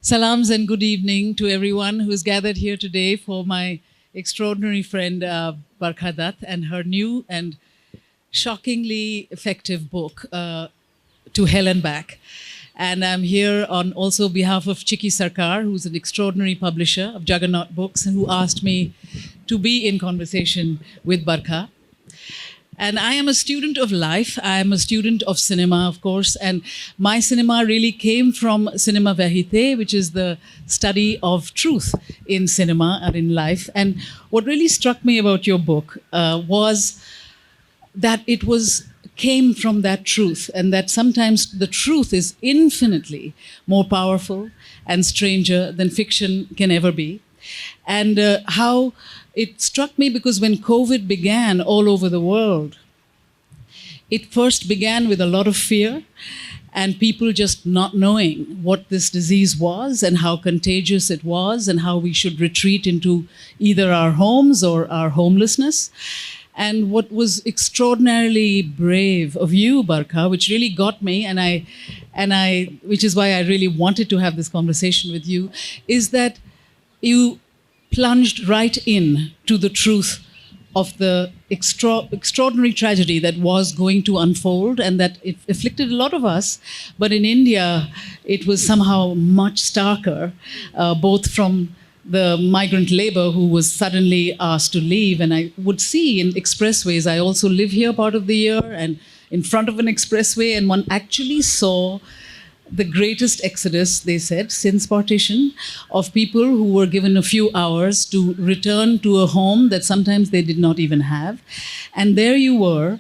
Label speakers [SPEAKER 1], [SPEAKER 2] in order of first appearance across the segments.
[SPEAKER 1] Salams and good evening to everyone who's gathered here today for my extraordinary friend Barkha Dutt and her new and shockingly effective book, To Hell and Back. And I'm here on also behalf of Chiki Sarkar, who's an extraordinary publisher of Juggernaut Books and who asked me to be in conversation with Barkha. And I am a student of life. I am a student of cinema, of course. And my cinema really came from cinema vérité, which is the study of truth in cinema and in life. And what really struck me about your book was that it came from that truth, and that sometimes the truth is infinitely more powerful and stranger than fiction can ever be. And how it struck me because when COVID began all over the world, it first began with a lot of fear and people just not knowing what this disease was and how contagious it was and how we should retreat into either our homes or our homelessness. And what was extraordinarily brave of you, Barkha, which really got me, which is why I really wanted to have this conversation with you, is that you plunged right in to the truth of the extraordinary tragedy that was going to unfold and that it afflicted a lot of us. But in India, it was somehow much starker, both from the migrant labor who was suddenly asked to leave. And I would see in expressways, I also live here part of the year, and in front of an expressway, and one actually saw the greatest exodus, they said, since partition, of people who were given a few hours to return to a home that sometimes they did not even have. And there you were,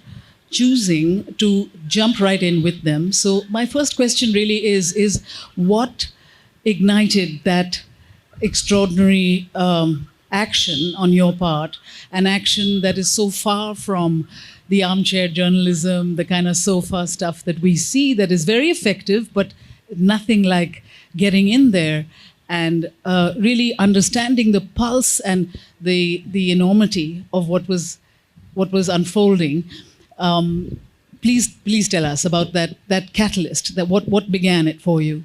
[SPEAKER 1] choosing to jump right in with them. So my first question really is what ignited that extraordinary action on your part, an action that is so far from the armchair journalism, the kind of sofa stuff that we see that is very effective, but nothing like getting in there and really understanding the pulse and the enormity of what was unfolding. Please tell us about that catalyst, that what began it for you.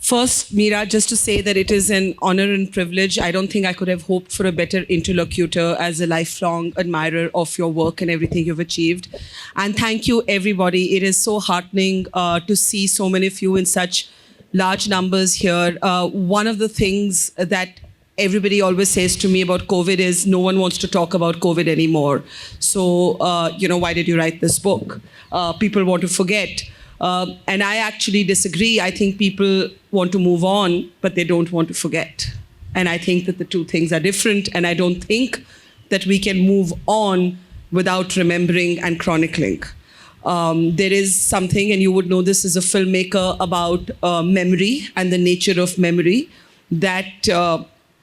[SPEAKER 2] First, Mira, just to say that it is an honor and privilege. I don't think I could have hoped for a better interlocutor as a lifelong admirer of your work and everything you've achieved. And thank you, everybody. It is so heartening to see so many of you in such large numbers here. One of the things that everybody always says to me about COVID is no one wants to talk about COVID anymore. So, why did you write this book? People want to forget. And I actually disagree. I think people want to move on, but they don't want to forget. And I think that the two things are different. And I don't think that we can move on without remembering and chronicling. There is something, and you would know this as a filmmaker, about memory and the nature of memory, that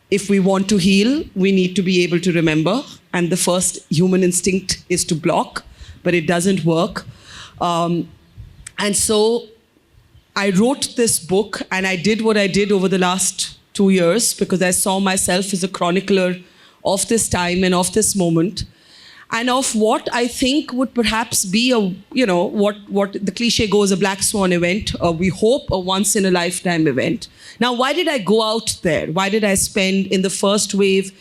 [SPEAKER 2] if we want to heal, we need to be able to remember. And the first human instinct is to block, but it doesn't work. And so I wrote this book, and I did what I did over the last 2 years because I saw myself as a chronicler of this time and of this moment and of what I think would perhaps be what the cliche goes, a black swan event, or we hope a once-in-a-lifetime event. Now, why did I go out there? Why did I spend in the first wave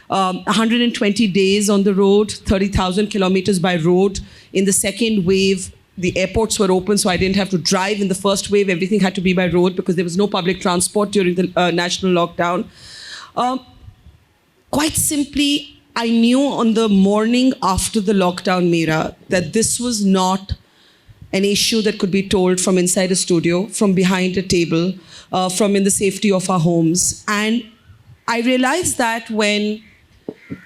[SPEAKER 2] 120 days on the road, 30,000 kilometers by road? In the second wave, the airports were open, so I didn't have to drive. In the first wave, everything had to be by road because there was no public transport during the national lockdown. Quite simply, I knew on the morning after the lockdown, Mira, that this was not an issue that could be told from inside a studio, from behind a table, from in the safety of our homes. And I realized that when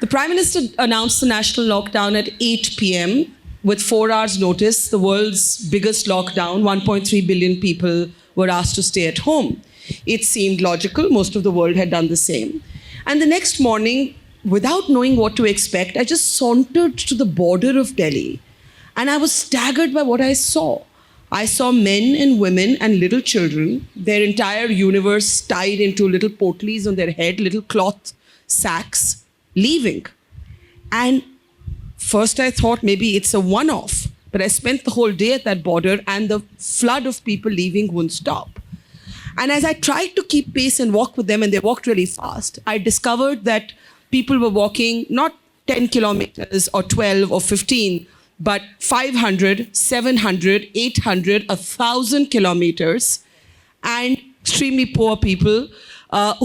[SPEAKER 2] the Prime Minister announced the national lockdown at 8 p.m., with 4 hours notice, the world's biggest lockdown, 1.3 billion people were asked to stay at home. It seemed logical. Most of the world had done the same. And the next morning, without knowing what to expect, I just sauntered to the border of Delhi. And I was staggered by what I saw. I saw men and women and little children, their entire universe tied into little potlies on their head, little cloth sacks, leaving. And first, I thought maybe it's a one-off, but I spent the whole day at that border and the flood of people leaving wouldn't stop. And as I tried to keep pace and walk with them, and they walked really fast, I discovered that people were walking not 10 kilometers or 12 or 15, but 500, 700, 800, 1,000 kilometers, and extremely poor people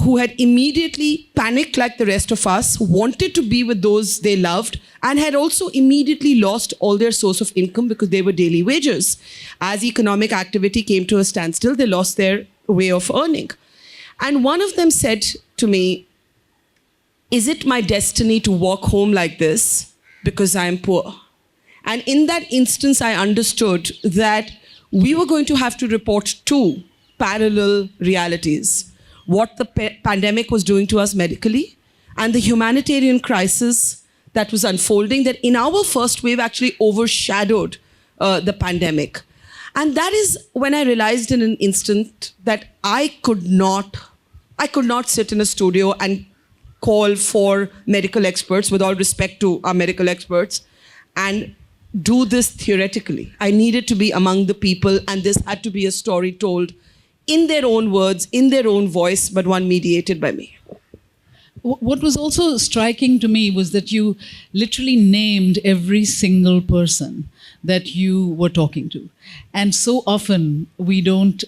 [SPEAKER 2] who had immediately panicked like the rest of us, wanted to be with those they loved, and had also immediately lost all their source of income because they were daily wages. As economic activity came to a standstill, they lost their way of earning. And one of them said to me, "Is it my destiny to walk home like this because I am poor?" And in that instance, I understood that we were going to have to report two parallel realities: what the pandemic was doing to us medically, and the humanitarian crisis that was unfolding, that in our first wave actually overshadowed the pandemic. And that is when I realized in an instant that I could not sit in a studio and call for medical experts, with all respect to our medical experts, and do this theoretically. I needed to be among the people, and this had to be a story told in their own words, in their own voice, but one mediated by me.
[SPEAKER 1] What was also striking to me was that you literally named every single person that you were talking to. And so often we don't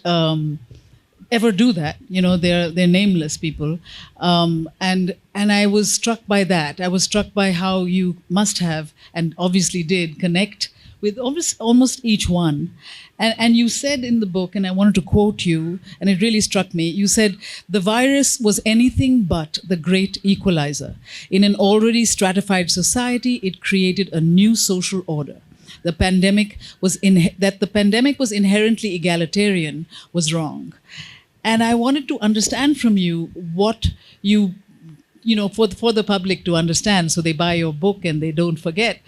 [SPEAKER 1] ever do that. You know, they're nameless people. And I was struck by that. I was struck by how you must have, and obviously did, connect with almost each one. And you said in the book, and I wanted to quote you, and it really struck me, you said, "The virus was anything but the great equalizer. In an already stratified society, it created a new social order. The pandemic was inherently egalitarian was wrong." And I wanted to understand from you what you know, for the public to understand, so they buy your book and they don't forget.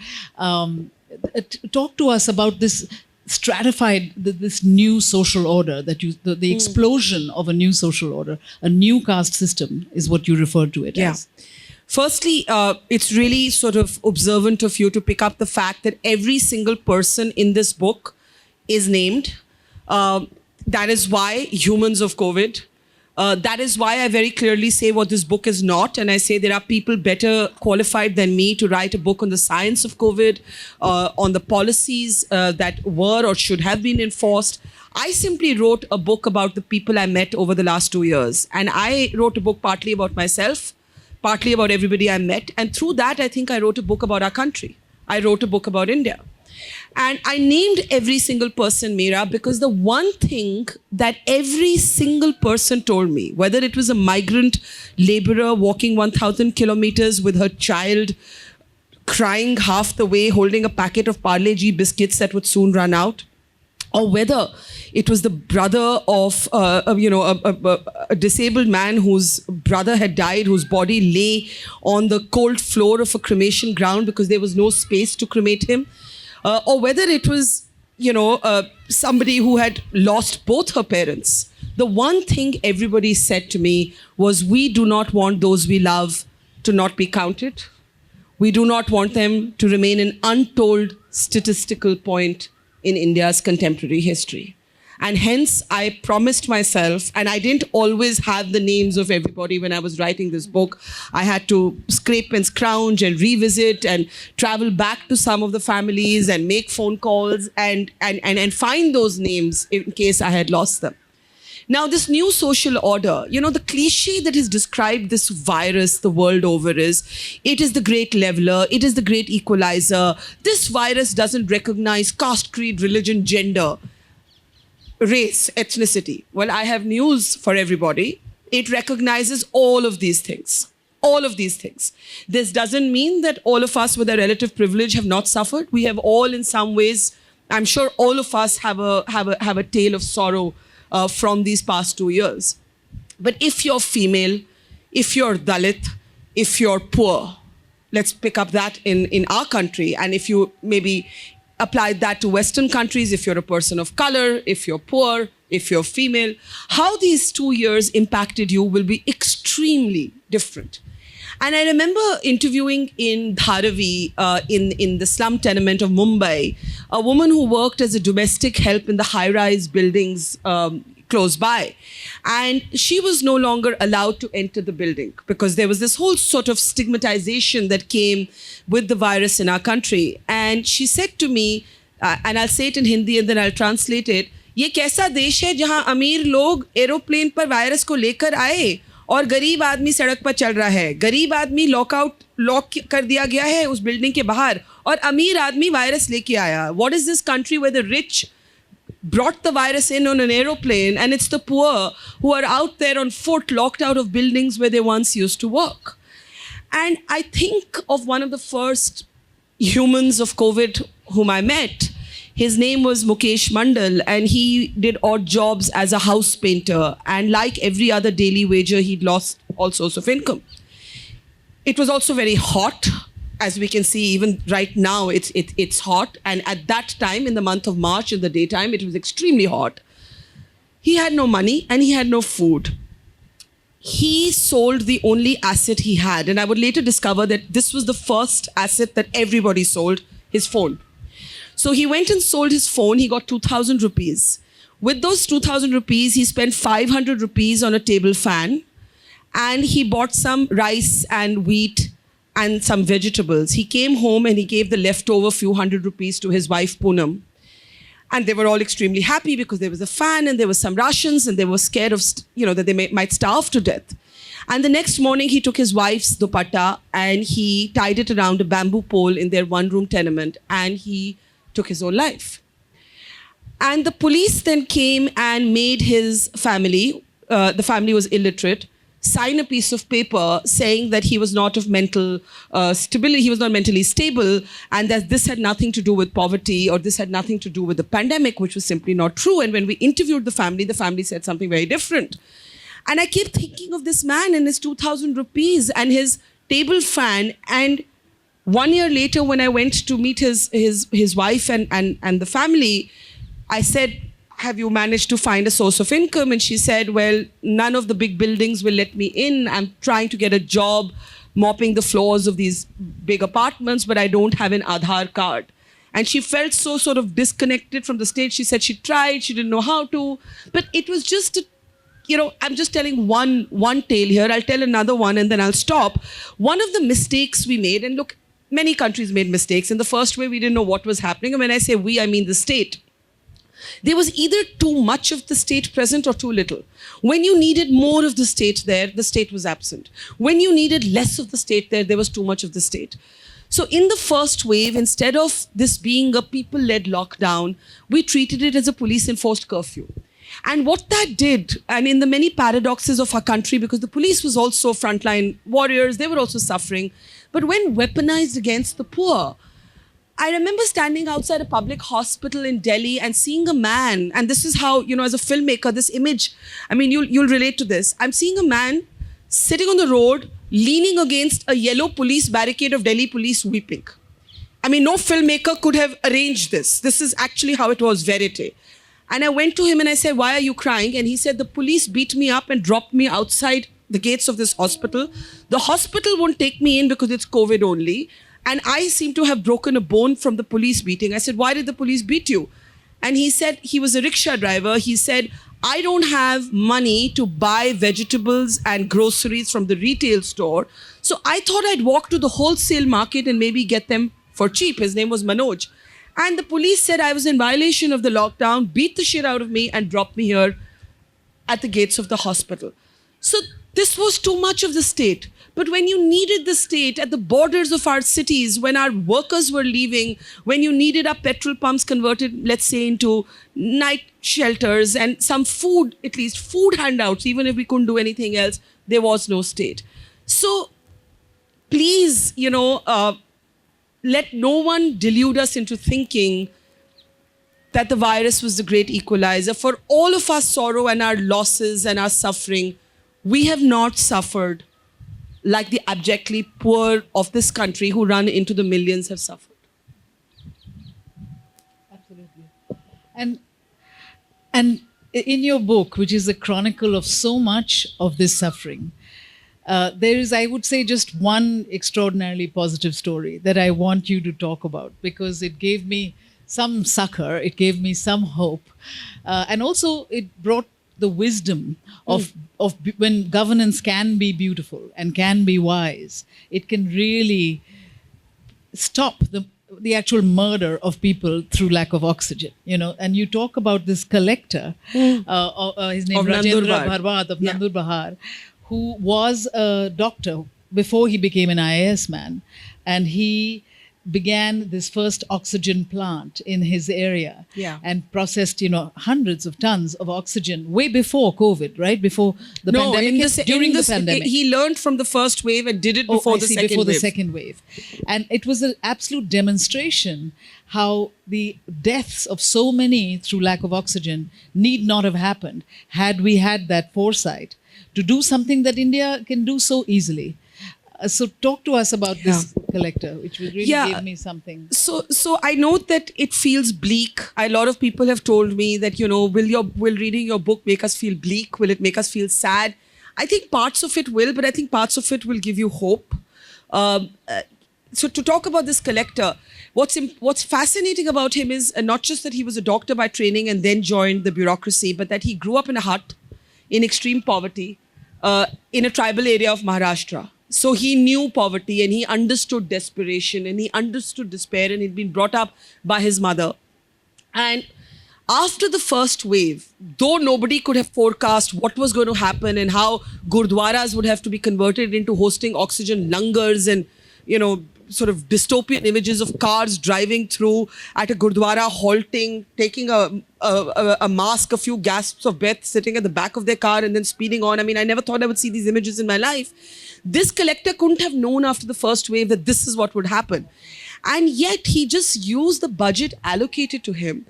[SPEAKER 1] Talk to us about this stratified, this new social order that the explosion of a new social order, a new caste system is what you referred to it as.
[SPEAKER 2] Firstly, it's really sort of observant of you to pick up the fact that every single person in this book is named. That is why humans of COVID. That is why I very clearly say what this book is not. And I say there are people better qualified than me to write a book on the science of COVID, on the policies that were or should have been enforced. I simply wrote a book about the people I met over the last 2 years. And I wrote a book partly about myself, partly about everybody I met. And through that, I think I wrote a book about our country. I wrote a book about India. And I named every single person, Mira, because the one thing that every single person told me, whether it was a migrant laborer walking 1,000 kilometers with her child, crying half the way, holding a packet of Parle G biscuits that would soon run out, or whether it was the brother of a disabled man whose brother had died, whose body lay on the cold floor of a cremation ground because there was no space to cremate him, or whether it was, somebody who had lost both her parents. The one thing everybody said to me was, we do not want those we love to not be counted. We do not want them to remain an untold statistical point in India's contemporary history. And hence, I promised myself, and I didn't always have the names of everybody when I was writing this book. I had to scrape and scrounge and revisit and travel back to some of the families and make phone calls and find those names in case I had lost them. Now, this new social order, the cliche that has described this virus the world over is, it is the great leveler, it is the great equalizer. This virus doesn't recognize caste, creed, religion, gender, race, ethnicity. Well, I have news for everybody. It recognizes all of these things. All of these things. This doesn't mean that all of us with a relative privilege have not suffered. We have all, in some ways, I'm sure all of us have a tale of sorrow from these past 2 years. But if you're female, if you're Dalit, if you're poor, let's pick up that in our country, and if you maybe apply that to Western countries, if you're a person of color, if you're poor, if you're female, how these 2 years impacted you will be extremely different. And I remember interviewing in Dharavi, in the slum tenement of Mumbai, a woman who worked as a domestic help in the high-rise buildings close by. And she was no longer allowed to enter the building because there was this whole sort of stigmatization that came with the virus in our country. And she said to me, and I'll say it in Hindi and then I'll translate it, ये कैसा देश है जहां अमीर लोग aeroplane पर virus को लेकर आए और गरीब आदमी सड़क पर चल रहा है. गरीब आदमी लॉक कर दिया गया है उस बिल्डिंग के बाहर और अमीर आदमी वायरस लेके आया. What is this country where the rich brought the virus in on an aeroplane and it's the poor who are out there on foot locked out of buildings where they once used to work? And I think of one of the first humans of COVID whom I met. His name was Mukesh Mandal, and he did odd jobs as a house painter. And like every other daily wager, he'd lost all sorts of income. It was also very hot. As we can see, even right now, it's hot. And at that time, in the month of March, in the daytime, it was extremely hot. He had no money and he had no food. He sold the only asset he had. And I would later discover that this was the first asset that everybody sold, his phone. So he went and sold his phone. He got 2,000 rupees. With those 2,000 rupees, he spent 500 rupees on a table fan. And he bought some rice and wheat and some vegetables. He came home and he gave the leftover few hundred rupees to his wife, Poonam. And they were all extremely happy because there was a fan and there was some rations and they were scared of, that they might starve to death. And the next morning, he took his wife's dupatta and he tied it around a bamboo pole in their one-room tenement and he took his own life. And the police then came and made his family, the family was illiterate, sign a piece of paper saying that he was not of mental stability, he was not mentally stable, and that this had nothing to do with poverty or this had nothing to do with the pandemic, which was simply not true. And when we interviewed the family said something very different. And I kept thinking of this man and his 2,000 rupees and his table fan. And 1 year later, when I went to meet his wife and the family, I said, have you managed to find a source of income? And she said, well, none of the big buildings will let me in. I'm trying to get a job mopping the floors of these big apartments, but I don't have an Aadhaar card. And she felt so sort of disconnected from the state. She said she tried, she didn't know how to. But it was just, I'm just telling one tale here. I'll tell another one and then I'll stop. One of the mistakes we made, and look, many countries made mistakes. In the first way, we didn't know what was happening. And when I say we, I mean the state. There was either too much of the state present or too little. When you needed more of the state there, the state was absent. When you needed less of the state there was too much of the state. So in the first wave, instead of this being a people-led lockdown, we treated it as a police-enforced curfew. And what that did, and in the many paradoxes of our country, because the police was also frontline warriors, they were also suffering, but when weaponized against the poor, I remember standing outside a public hospital in Delhi and seeing a man, and this is how, as a filmmaker, this image, you'll relate to this. I'm seeing a man sitting on the road, leaning against a yellow police barricade of Delhi police weeping. No filmmaker could have arranged this. This is actually how it was, verite. And I went to him and I said, why are you crying? And he said, the police beat me up and dropped me outside the gates of this hospital. The hospital won't take me in because it's COVID only. And I seem to have broken a bone from the police beating. I said, why did the police beat you? And he said, he was a rickshaw driver. He said, I don't have money to buy vegetables and groceries from the retail store. So I thought I'd walk to the wholesale market and maybe get them for cheap. His name was Manoj. And the police said I was in violation of the lockdown, beat the shit out of me and dropped me here at the gates of the hospital. So this was too much of the state. But when you needed the state at the borders of our cities, when our workers were leaving, when you needed our petrol pumps converted, let's say, into night shelters and some food, at least food handouts, even if we couldn't do anything else, there was no state. So please, let no one delude us into thinking that the virus was the great equalizer. For all of our sorrow and our losses and our suffering, we have not suffered like the abjectly poor of this country who run into the millions have suffered.
[SPEAKER 1] Absolutely. And in your book, which is a chronicle of so much of this suffering, there is, I would say, just one extraordinarily positive story that I want you to talk about, because it gave me some succor, it gave me some hope, and also it brought the wisdom of when governance can be beautiful and can be wise, it can really stop the actual murder of people through lack of oxygen, And you talk about this collector, his name Rajendra Bharwat of Nandur Bahar, who was a doctor before he became an IAS man, and he began this first oxygen plant in his area and processed, hundreds of tons of oxygen way before COVID, right? Before the pandemic. During the pandemic.
[SPEAKER 2] He learned from the first wave and did it before the
[SPEAKER 1] second wave. And it was an absolute demonstration how the deaths of so many through lack of oxygen need not have happened had we had that foresight to do something that India can do so easily. So talk to us about this collector, which really gave me something.
[SPEAKER 2] So I know that it feels bleak. A lot of people have told me that, will reading your book make us feel bleak? Will it make us feel sad? I think parts of it will, but I think parts of it will give you hope. So to talk about this collector, what's fascinating about him is not just that he was a doctor by training and then joined the bureaucracy, but that he grew up in a hut in extreme poverty in a tribal area of Maharashtra. So he knew poverty and he understood desperation and he understood despair, and he'd been brought up by his mother. And after the first wave, though nobody could have forecast what was going to happen and how gurdwaras would have to be converted into hosting oxygen langars and, sort of dystopian images of cars driving through at a gurdwara, halting, taking a mask, a few gasps of breath, sitting at the back of their car and then speeding on. I mean, I never thought I would see these images in my life. This collector couldn't have known after the first wave that this is what would happen. And yet he just used the budget allocated to him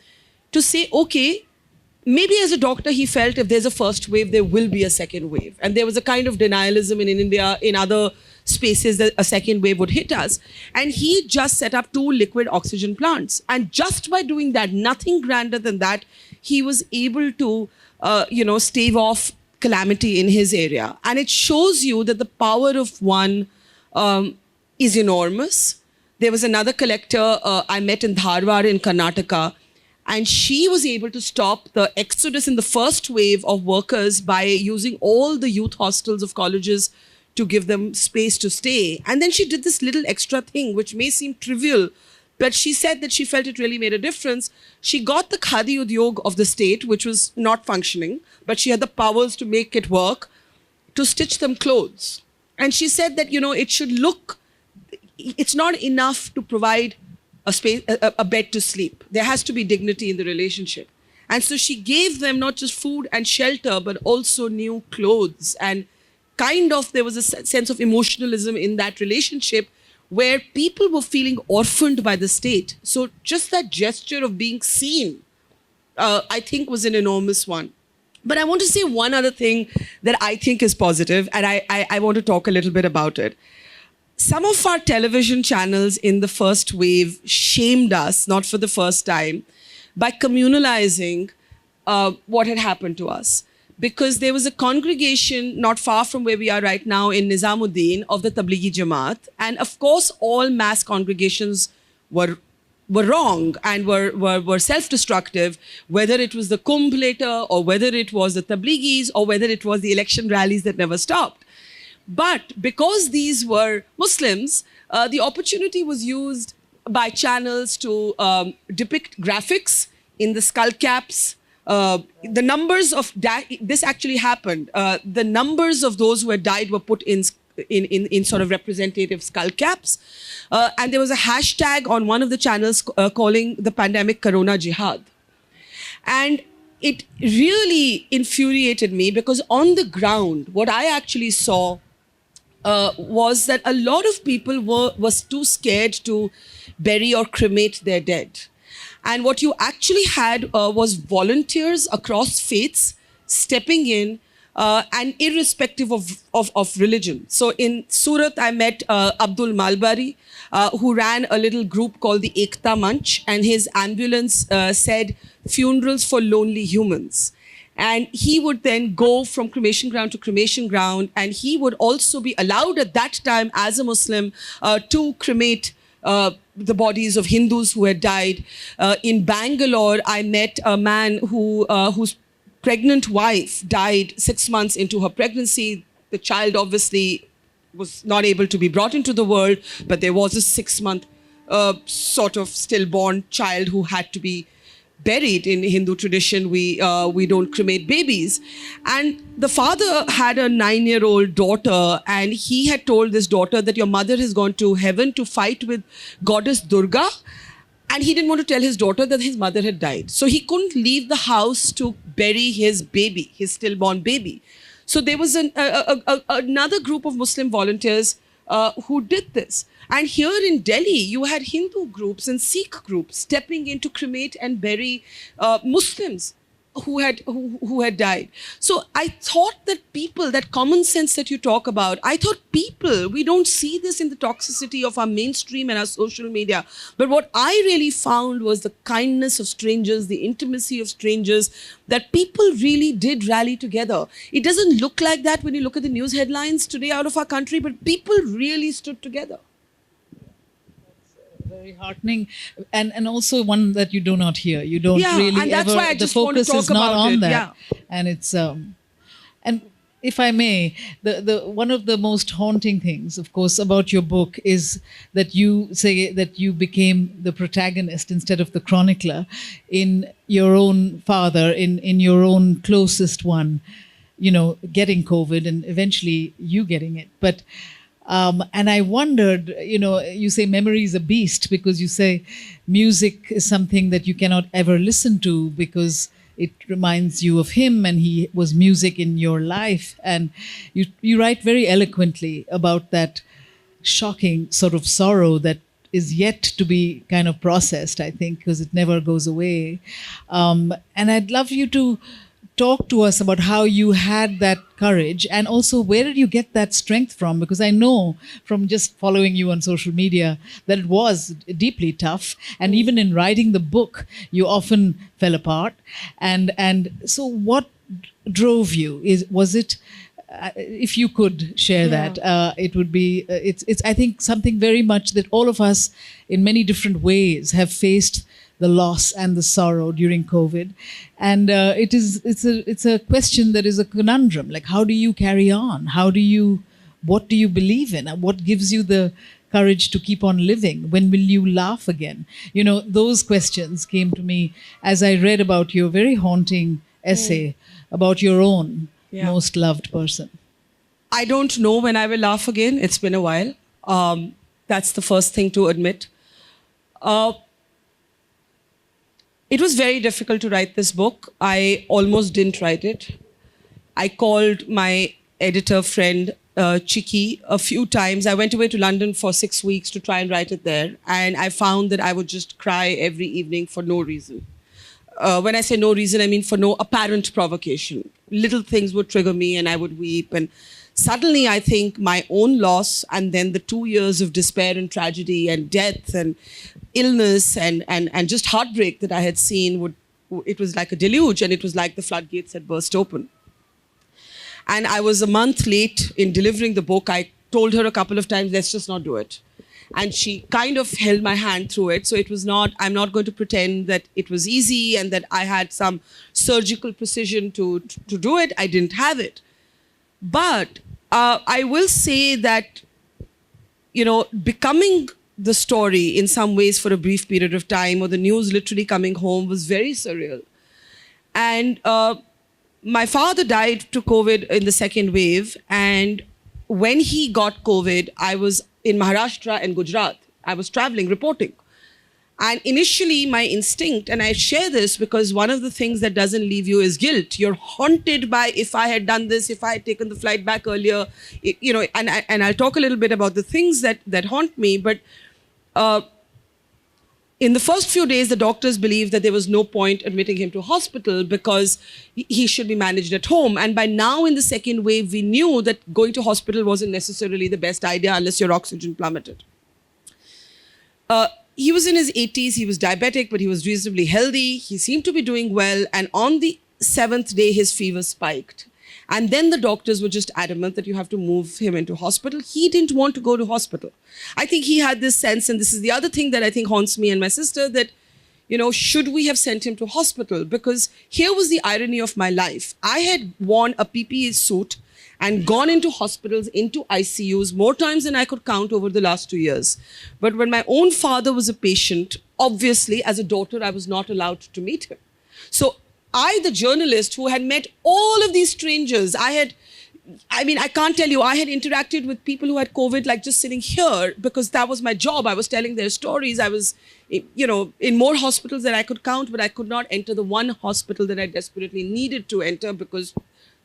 [SPEAKER 2] to say, okay, maybe as a doctor, he felt if there's a first wave, there will be a second wave. And there was a kind of denialism in India, in other spaces, that a second wave would hit us. And he just set up 2 liquid oxygen plants. And just by doing that, nothing grander than that, he was able to, stave off calamity in his area. And it shows you that the power of one is enormous. There was another collector I met in Dharwad in Karnataka, and she was able to stop the exodus in the first wave of workers by using all the youth hostels of colleges to give them space to stay. And then she did this little extra thing, which may seem trivial, but she said that she felt it really made a difference. She got the Khadi Udyog of the state, which was not functioning, but she had the powers to make it work, to stitch them clothes. And she said that, it should look, it's not enough to provide a space, a bed to sleep. There has to be dignity in the relationship. And so she gave them not just food and shelter, but also new clothes. And there was a sense of emotionalism in that relationship where people were feeling orphaned by the state. So just that gesture of being seen, I think was an enormous one. But I want to say one other thing that I think is positive, and I want to talk a little bit about it. Some of our television channels in the first wave shamed us, not for the first time, by communalizing what had happened to us. Because there was a congregation not far from where we are right now in Nizamuddin of the Tablighi Jamaat. And of course, all mass congregations were wrong and were self-destructive, whether it was the Kumbh later or whether it was the Tablighis or whether it was the election rallies that never stopped. But because these were Muslims, the opportunity was used by channels to depict graphics in the skull caps. The numbers of this actually happened. The numbers of those who had died were put in sort of representative skull caps. And there was a hashtag on one of the channels calling the pandemic Corona Jihad. And it really infuriated me because on the ground, what I actually saw was that a lot of people was too scared to bury or cremate their dead. And what you actually had was volunteers across faiths stepping in and irrespective of religion. So in Surat, I met Abdul Malbari, who ran a little group called the Ekta Manch, and his ambulance said, "Funerals for lonely humans." And he would then go from cremation ground to cremation ground, and he would also be allowed at that time as a Muslim to cremate the bodies of Hindus who had died. In Bangalore, I met a man whose pregnant wife died 6 months into her pregnancy. The child obviously was not able to be brought into the world, but there was a 6-month sort of stillborn child who had to be buried. In Hindu tradition. We don't cremate babies. And the father had a 9-year-old daughter, and he had told this daughter that your mother has gone to heaven to fight with goddess Durga. And he didn't want to tell his daughter that his mother had died. So he couldn't leave the house to bury his baby, his stillborn baby. So there was another group of Muslim volunteers who did this. And here in Delhi, you had Hindu groups and Sikh groups stepping in to cremate and bury Muslims who had died. So I thought that people, that common sense that you talk about, I thought people, we don't see this in the toxicity of our mainstream and our social media. But what I really found was the kindness of strangers, the intimacy of strangers, that people really did rally together. It doesn't look like that when you look at the news headlines today out of our country, but people really stood together.
[SPEAKER 1] Very heartening, and also one that you do not hear. You don't really
[SPEAKER 2] and that's
[SPEAKER 1] ever.
[SPEAKER 2] Why I
[SPEAKER 1] the
[SPEAKER 2] just want to
[SPEAKER 1] focus is
[SPEAKER 2] talk
[SPEAKER 1] not
[SPEAKER 2] about
[SPEAKER 1] on
[SPEAKER 2] it.
[SPEAKER 1] that, and it's and if I may, the one of the most haunting things, of course, about your book is that you say that you became the protagonist instead of the chronicler in your own father, in your own closest one, getting COVID and eventually you getting it, but. And I wondered, you say memory is a beast because you say music is something that you cannot ever listen to because it reminds you of him and he was music in your life. And you write very eloquently about that shocking sort of sorrow that is yet to be kind of processed, I think, because it never goes away. And I'd love you to talk to us about how you had that courage and also where did you get that strength from? Because I know from just following you on social media that it was deeply tough. And even in writing the book, you often fell apart. And so what drove you? Was it, if you could share that, it would be, it's I think something very much that all of us in many different ways have faced the loss and the sorrow during COVID. And it's a question that is a conundrum. Like, how do you carry on? What do you believe in? What gives you the courage to keep on living? When will you laugh again? Those questions came to me as I read about your very haunting essay about your own most loved person.
[SPEAKER 2] I don't know when I will laugh again. It's been a while. That's the first thing to admit. It was very difficult to write this book. I almost didn't write it. I called my editor friend, Chiki, a few times. I went away to London for 6 weeks to try and write it there. And I found that I would just cry every evening for no reason. When I say no reason, I mean for no apparent provocation. Little things would trigger me and I would weep. And suddenly I think my own loss and then the 2 years of despair and tragedy and death and illness and just heartbreak that I had seen, it was like a deluge and it was like the floodgates had burst open. And I was a month late in delivering the book. I told her a couple of times, let's just not do it. And she kind of held my hand through it. So it was not, I'm not going to pretend that it was easy and that I had some surgical precision to do it. I didn't have it. But I will say that, becoming the story in some ways for a brief period of time, or the news literally coming home, was very surreal. And my father died to COVID in the second wave. And when he got COVID, I was in Maharashtra and Gujarat. I was traveling, reporting. And initially my instinct, and I share this because one of the things that doesn't leave you is guilt. You're haunted by, if I had done this, if I had taken the flight back earlier, and I'll talk a little bit about the things that haunt me. But in the first few days, the doctors believed that there was no point admitting him to hospital because he should be managed at home. And by now in the second wave, we knew that going to hospital wasn't necessarily the best idea unless your oxygen plummeted. He was in his 80s, he was diabetic, but he was reasonably healthy. He seemed to be doing well. And on the 7th day, his fever spiked. And then the doctors were just adamant that you have to move him into hospital. He didn't want to go to hospital. I think he had this sense, and this is the other thing that I think haunts me and my sister, that should we have sent him to hospital? Because here was the irony of my life. I had worn a PPE suit and gone into hospitals, into ICUs, more times than I could count over the last 2 years. But when my own father was a patient, obviously, as a daughter, I was not allowed to meet him. So I, the journalist who had met all of these strangers, I can't tell you, I had interacted with people who had COVID, like just sitting here, because that was my job. I was telling their stories. I was, in more hospitals than I could count, but I could not enter the one hospital that I desperately needed to enter, because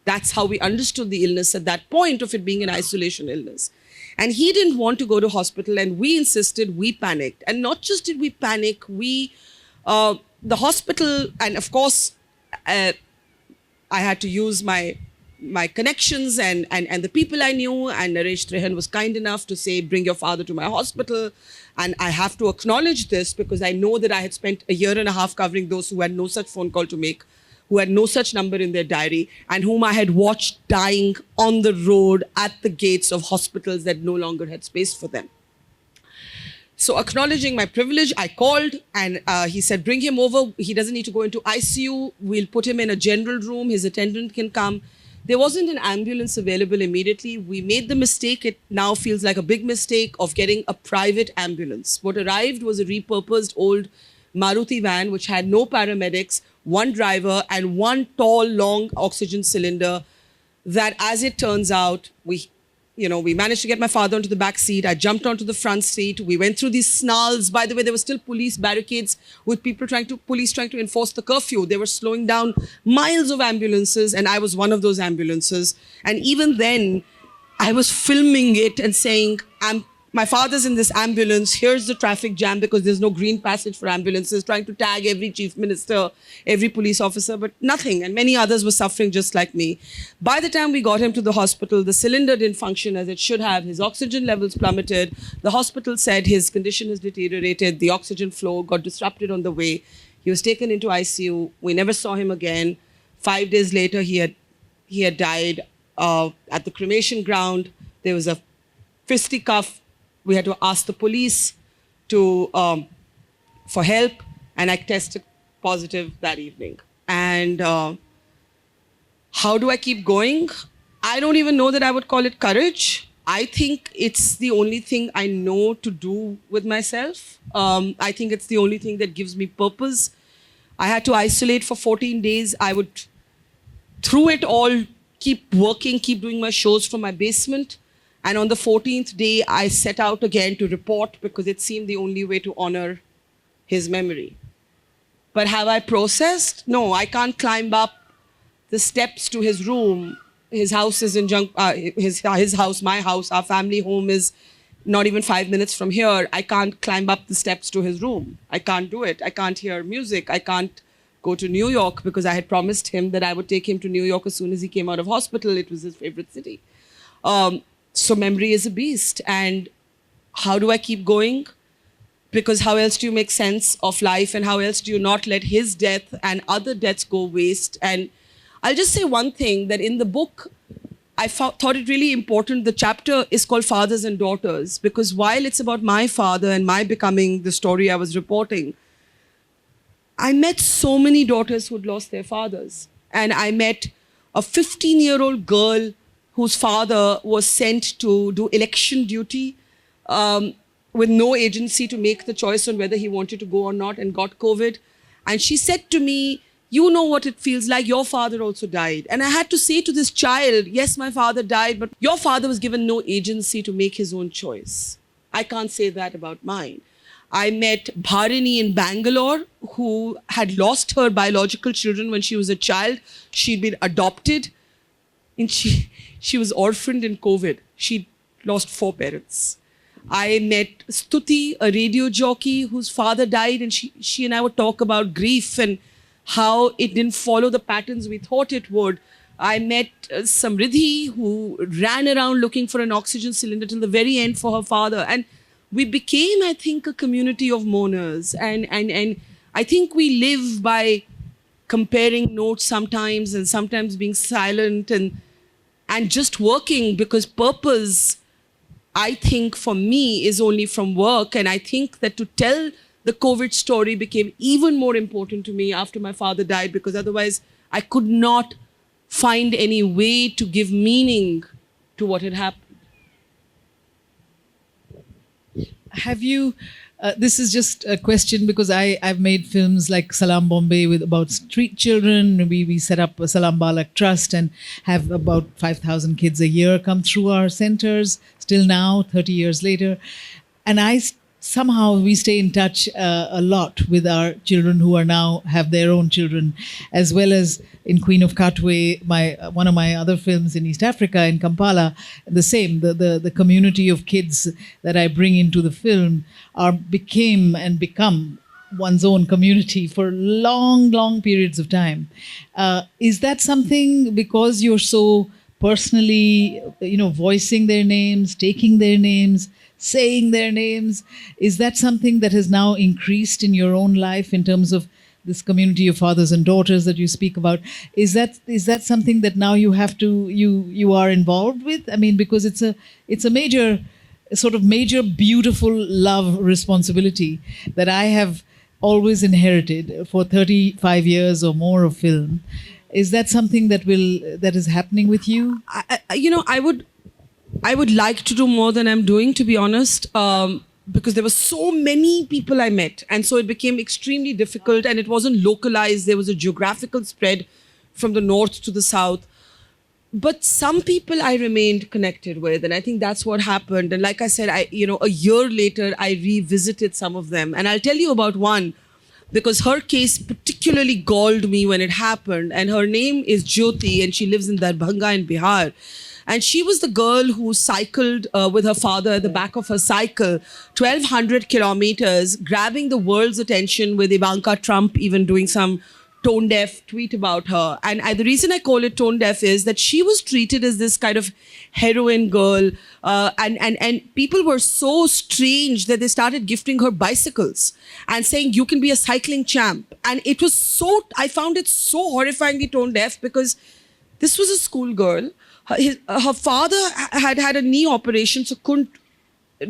[SPEAKER 2] that's how we understood the illness at that point of it being an isolation illness. And he didn't want to go to hospital, and we insisted, we panicked. And not just did we panic, the hospital, and of course, I had to use my connections and the people I knew, and Naresh Trehan was kind enough to say, bring your father to my hospital. And I have to acknowledge this because I know that I had spent a year and a half covering those who had no such phone call to make, who had no such number in their diary, and whom I had watched dying on the road at the gates of hospitals that no longer had space for them. So acknowledging my privilege, I called, and he said, bring him over. He doesn't need to go into ICU. We'll put him in a general room. His attendant can come. There wasn't an ambulance available immediately. We made the mistake, it now feels like a big mistake, of getting a private ambulance. What arrived was a repurposed old Maruti van, which had no paramedics, one driver, and one tall, long oxygen cylinder that, as it turns out, we managed to get my father onto the back seat. I jumped onto the front seat. We went through these snarls. By the way, there were still police barricades with police trying to enforce the curfew. They were slowing down miles of ambulances, and I was one of those ambulances. And even then, I was filming it and saying, my father's in this ambulance, here's the traffic jam because there's no green passage for ambulances, trying to tag every chief minister, every police officer, but nothing. And many others were suffering just like me. By the time we got him to the hospital, the cylinder didn't function as it should have. His oxygen levels plummeted. The hospital said his condition has deteriorated. The oxygen flow got disrupted on the way. He was taken into ICU. We never saw him again. 5 days later, he had died at the cremation ground. There was a fisticuff. We had to ask the police for help, and I tested positive that evening. And how do I keep going? I don't even know that I would call it courage. I think it's the only thing I know to do with myself. I think it's the only thing that gives me purpose. I had to isolate for 14 days. I would, through it all, keep working, keep doing my shows from my basement. And on the 14th day, I set out again to report because it seemed the only way to honor his memory. But have I processed? No, I can't climb up the steps to his room. His house is in his house, my house, our family home is not even 5 minutes from here. I can't climb up the steps to his room. I can't do it. I can't hear music. I can't go to New York because I had promised him that I would take him to New York as soon as he came out of hospital. It was his favorite city. So memory is a beast. And how do I keep going? Because how else do you make sense of life, and how else do you not let his death and other deaths go waste? And I'll just say one thing, that in the book, I thought it really important. The chapter is called Fathers and Daughters, because while it's about my father and my becoming the story I was reporting, I met so many daughters who'd lost their fathers. And I met a 15-year-old girl whose father was sent to do election duty with no agency to make the choice on whether he wanted to go or not, and got COVID. And she said to me, you know what it feels like, your father also died. And I had to say to this child, yes, my father died, but your father was given no agency to make his own choice. I can't say that about mine. I met Bharini in Bangalore, who had lost her biological children when she was a child. She'd been adopted, and she was orphaned in COVID. She lost 4 parents. I met Stuti, a radio jockey whose father died, and she and I would talk about grief and how it didn't follow the patterns we thought it would. I met Samriddhi, who ran around looking for an oxygen cylinder till the very end for her father. And we became, I think, a community of mourners. And I think we live by comparing notes sometimes, and sometimes being silent and just working, because purpose, I think, for me, is only from work. And I think that to tell the COVID story became even more important to me after my father died, because otherwise I could not find any way to give meaning to what had happened.
[SPEAKER 1] Have you? This is just a question because I've made films like Salam Bombay with about street children. We set up a Salam Balak Trust and have about 5,000 kids a year come through our centers. Still now, 30 years later, and somehow we stay in touch a lot with our children who are now have their own children, as well as in Queen of Katwe, one of my other films in East Africa, in Kampala, the same. The community of kids that I bring into the film became and become one's own community for long periods of time. Is that something, because you're so personally, voicing their names, taking their names, saying their names, is that something that has now increased in your own life in terms of this community of fathers and daughters that you speak about? Is that something that now you have to you are involved with? I mean, because it's a major beautiful love responsibility that I have always inherited for 35 years or more of film. Is that something that is happening with you?
[SPEAKER 2] I would like to do more than I'm doing, to be honest, because there were so many people I met. And so it became extremely difficult, and it wasn't localized. There was a geographical spread from the north to the south. But some people I remained connected with, and I think that's what happened. And like I said, a year later, I revisited some of them. And I'll tell you about one, because her case particularly galled me when it happened. And her name is Jyoti, and she lives in Darbhanga in Bihar. And she was the girl who cycled with her father at the back of her cycle 1,200 kilometers, grabbing the world's attention, with Ivanka Trump even doing some tone-deaf tweet about her. And the reason I call it tone-deaf is that she was treated as this kind of heroine girl. And people were so strange that they started gifting her bicycles and saying, you can be a cycling champ. And it was I found it so horrifyingly tone-deaf, because this was a schoolgirl. Her father had a knee operation, so couldn't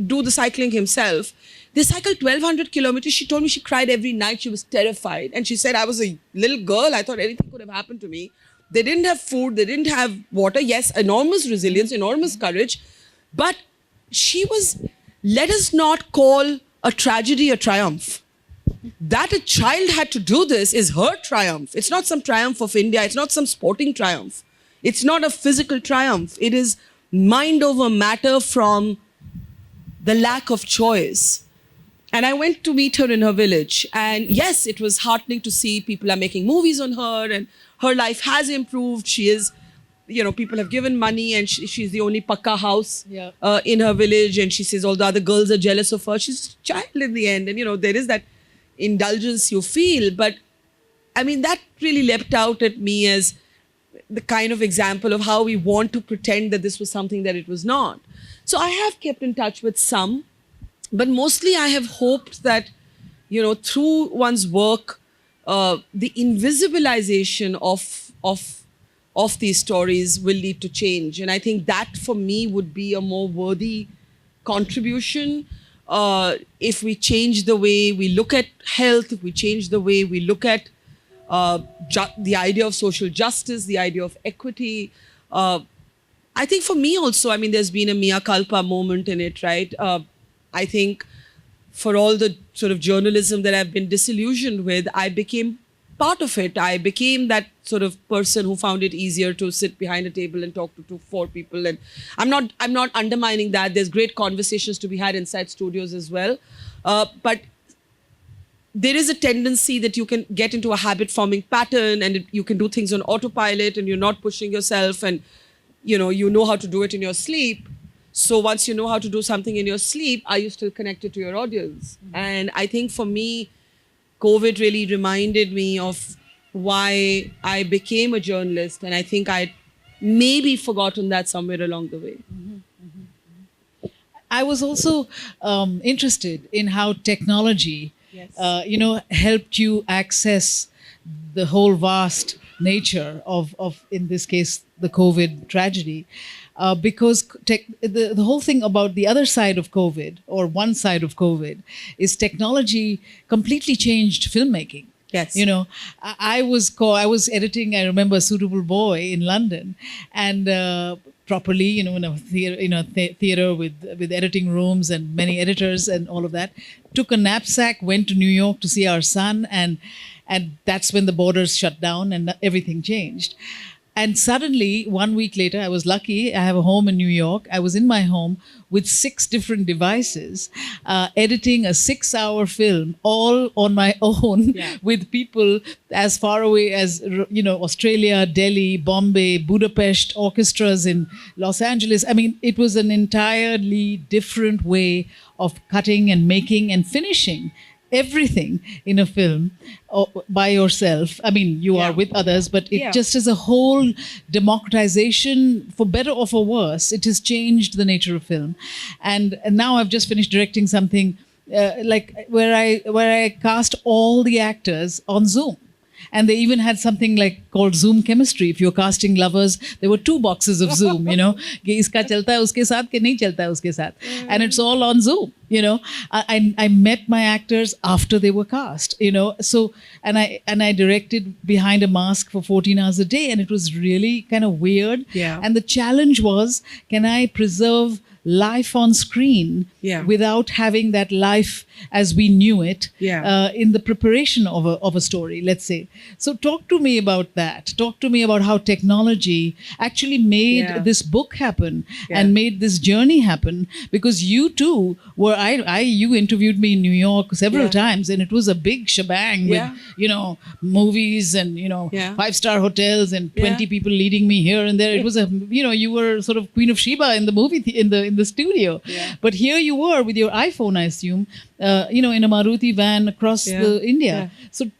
[SPEAKER 2] do the cycling himself. They cycled 1,200 kilometers. She told me she cried every night. She was terrified. And she said, I was a little girl. I thought anything could have happened to me. They didn't have food. They didn't have water. Yes, enormous resilience, enormous courage. But let us not call a tragedy a triumph. That a child had to do this is her triumph. It's not some triumph of India. It's not some sporting triumph. It's not a physical triumph. It is mind over matter from the lack of choice. And I went to meet her in her village. And yes, it was heartening to see people are making movies on her, and her life has improved. She is, people have given money, and she's the only pakka house in her village. And she says all the other girls are jealous of her. She's a child in the end. And, there is that indulgence you feel. But I mean, that really leapt out at me as the kind of example of how we want to pretend that this was something that it was not. So I have kept in touch with some, but mostly I have hoped that, through one's work, the invisibilization of these stories will lead to change. And I think that for me would be a more worthy contribution. If we change the way we look at health, if we change the way we look at the idea of social justice, the idea of equity. I think for me also, I mean, there's been a mea culpa moment in it, right? I think for all the sort of journalism that I've been disillusioned with, I became part of it. I became that sort of person who found it easier to sit behind a table and talk to four people. And I'm not undermining that. There's great conversations to be had inside studios as well. But there is a tendency that you can get into a habit-forming pattern, and you can do things on autopilot, and you're not pushing yourself, and you know how to do it in your sleep. So once you know how to do something in your sleep, are you still connected to your audience? Mm-hmm. And I think for me, COVID really reminded me of why I became a journalist, and I think I'd maybe forgotten that somewhere along the way.
[SPEAKER 1] Mm-hmm. Mm-hmm. I was also interested in how technology helped you access the whole vast nature of in this case, the COVID tragedy. because the whole thing about the other side of COVID, or one side of COVID, is technology completely changed filmmaking.
[SPEAKER 2] Yes.
[SPEAKER 1] You know, I was editing, I remember, Suitable Boy in London, and properly, you know, in a theater with editing rooms and many editors and all of that. Took a knapsack, went to New York to see our son, and that's when the borders shut down and everything changed. And suddenly, 1 week later, I was lucky. I have a home in New York. I was in my home with 6 different devices, editing a 6-hour film all on my own, with people as far away as, you know, Australia, Delhi, Bombay, Budapest, orchestras in Los Angeles. I mean, it was an entirely different way of cutting and making and finishing everything in a film by yourself. I mean, you are with others, but it just as a whole democratization, for better or for worse, it has changed the nature of film. And now I've just finished directing something like where I cast all the actors on Zoom. And they even had something like called Zoom chemistry. If you're casting lovers, there were 2 boxes of Zoom, you know, कि इसका चलता है उसके साथ कि नहीं चलता है उसके साथ. And it's all on Zoom, you know. I met my actors after they were cast, you know. So, and I directed behind a mask for 14 hours a day, and it was really kind of weird.
[SPEAKER 2] Yeah.
[SPEAKER 1] And the challenge was, can I preserve life on screen without having that life as we knew it in the preparation of a story, let's say. So talk to me about that. Talk to me about how technology actually made this book happen and made this journey happen, because you too were, you interviewed me in New York several times, and it was a big shebang with, you know, movies and, you know, 5-star hotels and 20 people leading me here and there. It was a, you know, you were sort of Queen of Sheba in the movie, in the studio. But here you were with your iPhone, I assume, you know, in a Maruti van across India. So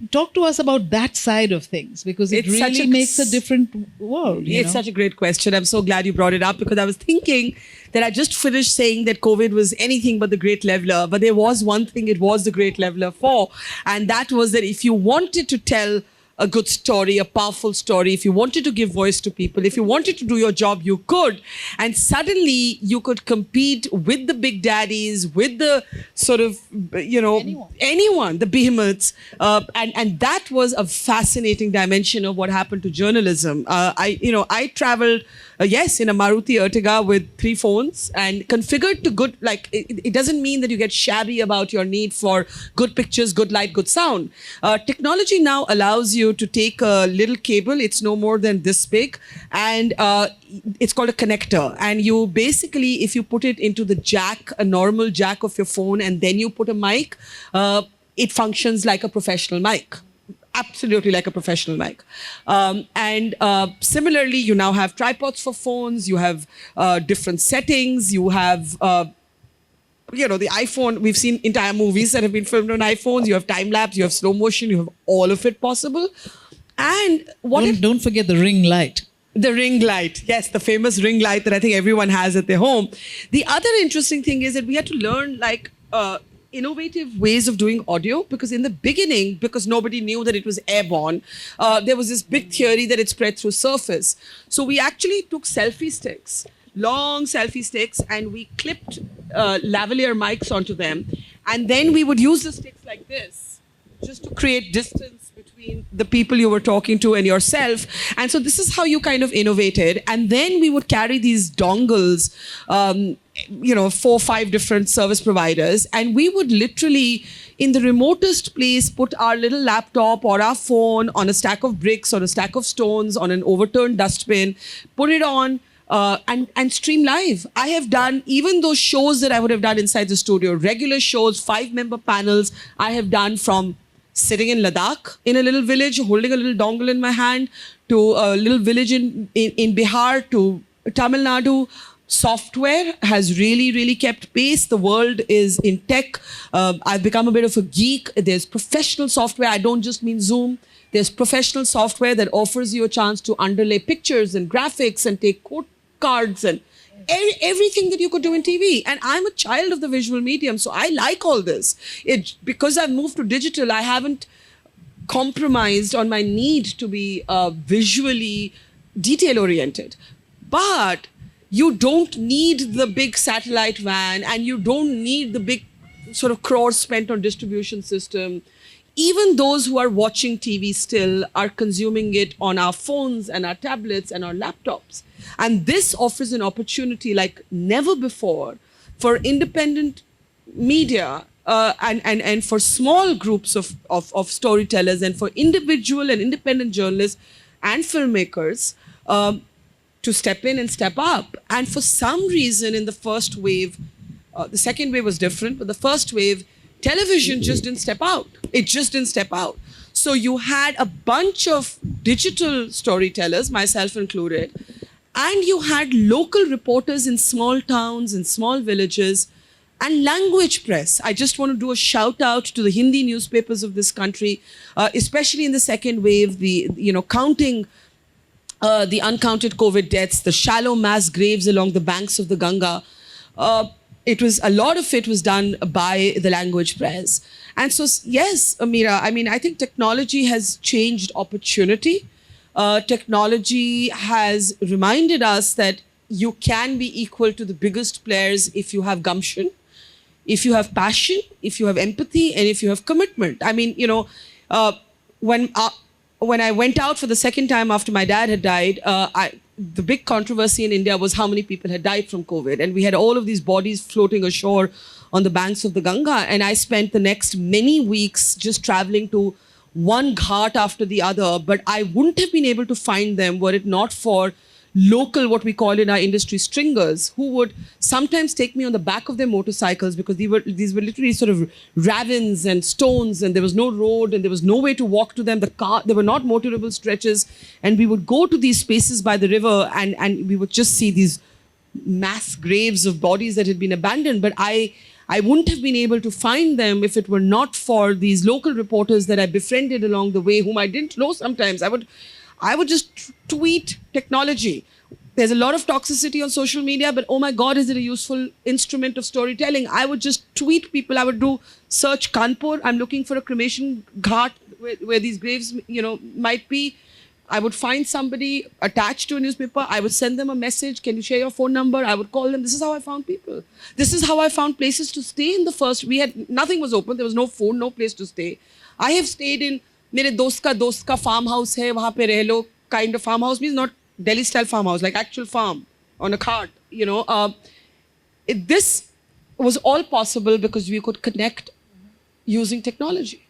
[SPEAKER 1] talk to us about that side of things, because it really makes a different world.
[SPEAKER 2] It's such a great question. I'm so glad you brought it up, because I was thinking that I just finished saying that COVID was anything but the great leveler. But there was one thing it was the great leveler for, and that was that if you wanted to tell a good story, a powerful story, if you wanted to give voice to people, if you wanted to do your job, you could. And suddenly you could compete with the big daddies, with the sort of, you know, anyone, the behemoths. And that was a fascinating dimension of what happened to journalism. I traveled, in a Maruti Ertiga with 3 phones and configured to good, like, it doesn't mean that you get shabby about your need for good pictures, good light, good sound. Technology now allows you to take a little cable, it's no more than this big, and it's called a connector. And you basically, if you put it into the jack, a normal jack of your phone, and then you put a mic, it functions like a professional mic. Absolutely like a professional mic. Similarly, you now have tripods for phones, you have different settings, you have the iPhone. We've seen entire movies that have been filmed on iPhones. You have time lapse, you have slow motion, you have all of it possible. And
[SPEAKER 1] don't forget the ring light.
[SPEAKER 2] The ring light. Yes, the famous ring light that I think everyone has at their home. The other interesting thing is that we had to learn innovative ways of doing audio, because in the beginning, because nobody knew that it was airborne, there was this big theory that it spread through surface. So we actually took selfie sticks, long selfie sticks, and we clipped lavalier mics onto them. And then we would use the sticks like this, just to create distance between the people you were talking to and yourself. And so this is how you kind of innovated. And then we would carry these dongles, 4 or 5 different service providers. And we would literally, in the remotest place, put our little laptop or our phone on a stack of bricks or a stack of stones on an overturned dustbin, put it on, and stream live. I have done even those shows that I would have done inside the studio, regular shows, 5-member panels, I have done from sitting in Ladakh in a little village, holding a little dongle in my hand, to a little village in Bihar, to Tamil Nadu. Software has really, really kept pace. The world is in tech. I've become a bit of a geek. There's professional software. I don't just mean Zoom. There's professional software that offers you a chance to underlay pictures and graphics and take quote cards and everything that you could do in TV. And I'm a child of the visual medium, so I like all this. Because I've moved to digital, I haven't compromised on my need to be visually detail-oriented. But you don't need the big satellite van, and you don't need the big sort of crores spent on distribution system. Even those who are watching TV still are consuming it on our phones and our tablets and our laptops. And this offers an opportunity like never before for independent media and for small groups of storytellers and for individual and independent journalists and filmmakers to step in and step up. And for some reason in the first wave, the second wave was different, but the first wave, television just didn't step out. It just didn't step out. So you had a bunch of digital storytellers, myself included, and you had local reporters in small towns and small villages and language press. I just want to do a shout out to the Hindi newspapers of this country, especially in the second wave, counting the uncounted COVID deaths, the shallow mass graves along the banks of the Ganga. A lot of it was done by the language press. And so, yes, Mira, I mean, I think technology has changed opportunity. Technology has reminded us that you can be equal to the biggest players if you have gumption, if you have passion, if you have empathy, and if you have commitment. I mean, when I went out for the second time after my dad had died, the big controversy in India was how many people had died from COVID. And we had all of these bodies floating ashore on the banks of the Ganga. And I spent the next many weeks just traveling to one ghat after the other. But I wouldn't have been able to find them were it not for local, what we call in our industry, stringers, who would sometimes take me on the back of their motorcycles because these were literally sort of ravines and stones, and there was no road and there was no way to walk to them. There were not motorable stretches, and we would go to these spaces by the river and we would just see these mass graves of bodies that had been abandoned. But I wouldn't have been able to find them if it were not for these local reporters that I befriended along the way, whom I didn't know sometimes. I would just tweet technology. There's a lot of toxicity on social media, but oh my God, is it a useful instrument of storytelling? I would just tweet people. I would do search Kanpur. I'm looking for a cremation ghat where these graves, might be. I would find somebody attached to a newspaper. I would send them a message. Can you share your phone number? I would call them. This is how I found people. This is how I found places to stay in the first. Nothing was open. There was no phone, no place to stay. I have stayed in मेरे दोस्त का farm house है, वहाँ पे रह लो, kind of farm house means not Delhi style farm house, like actual farm on a cart, This was all possible because we could connect using technology.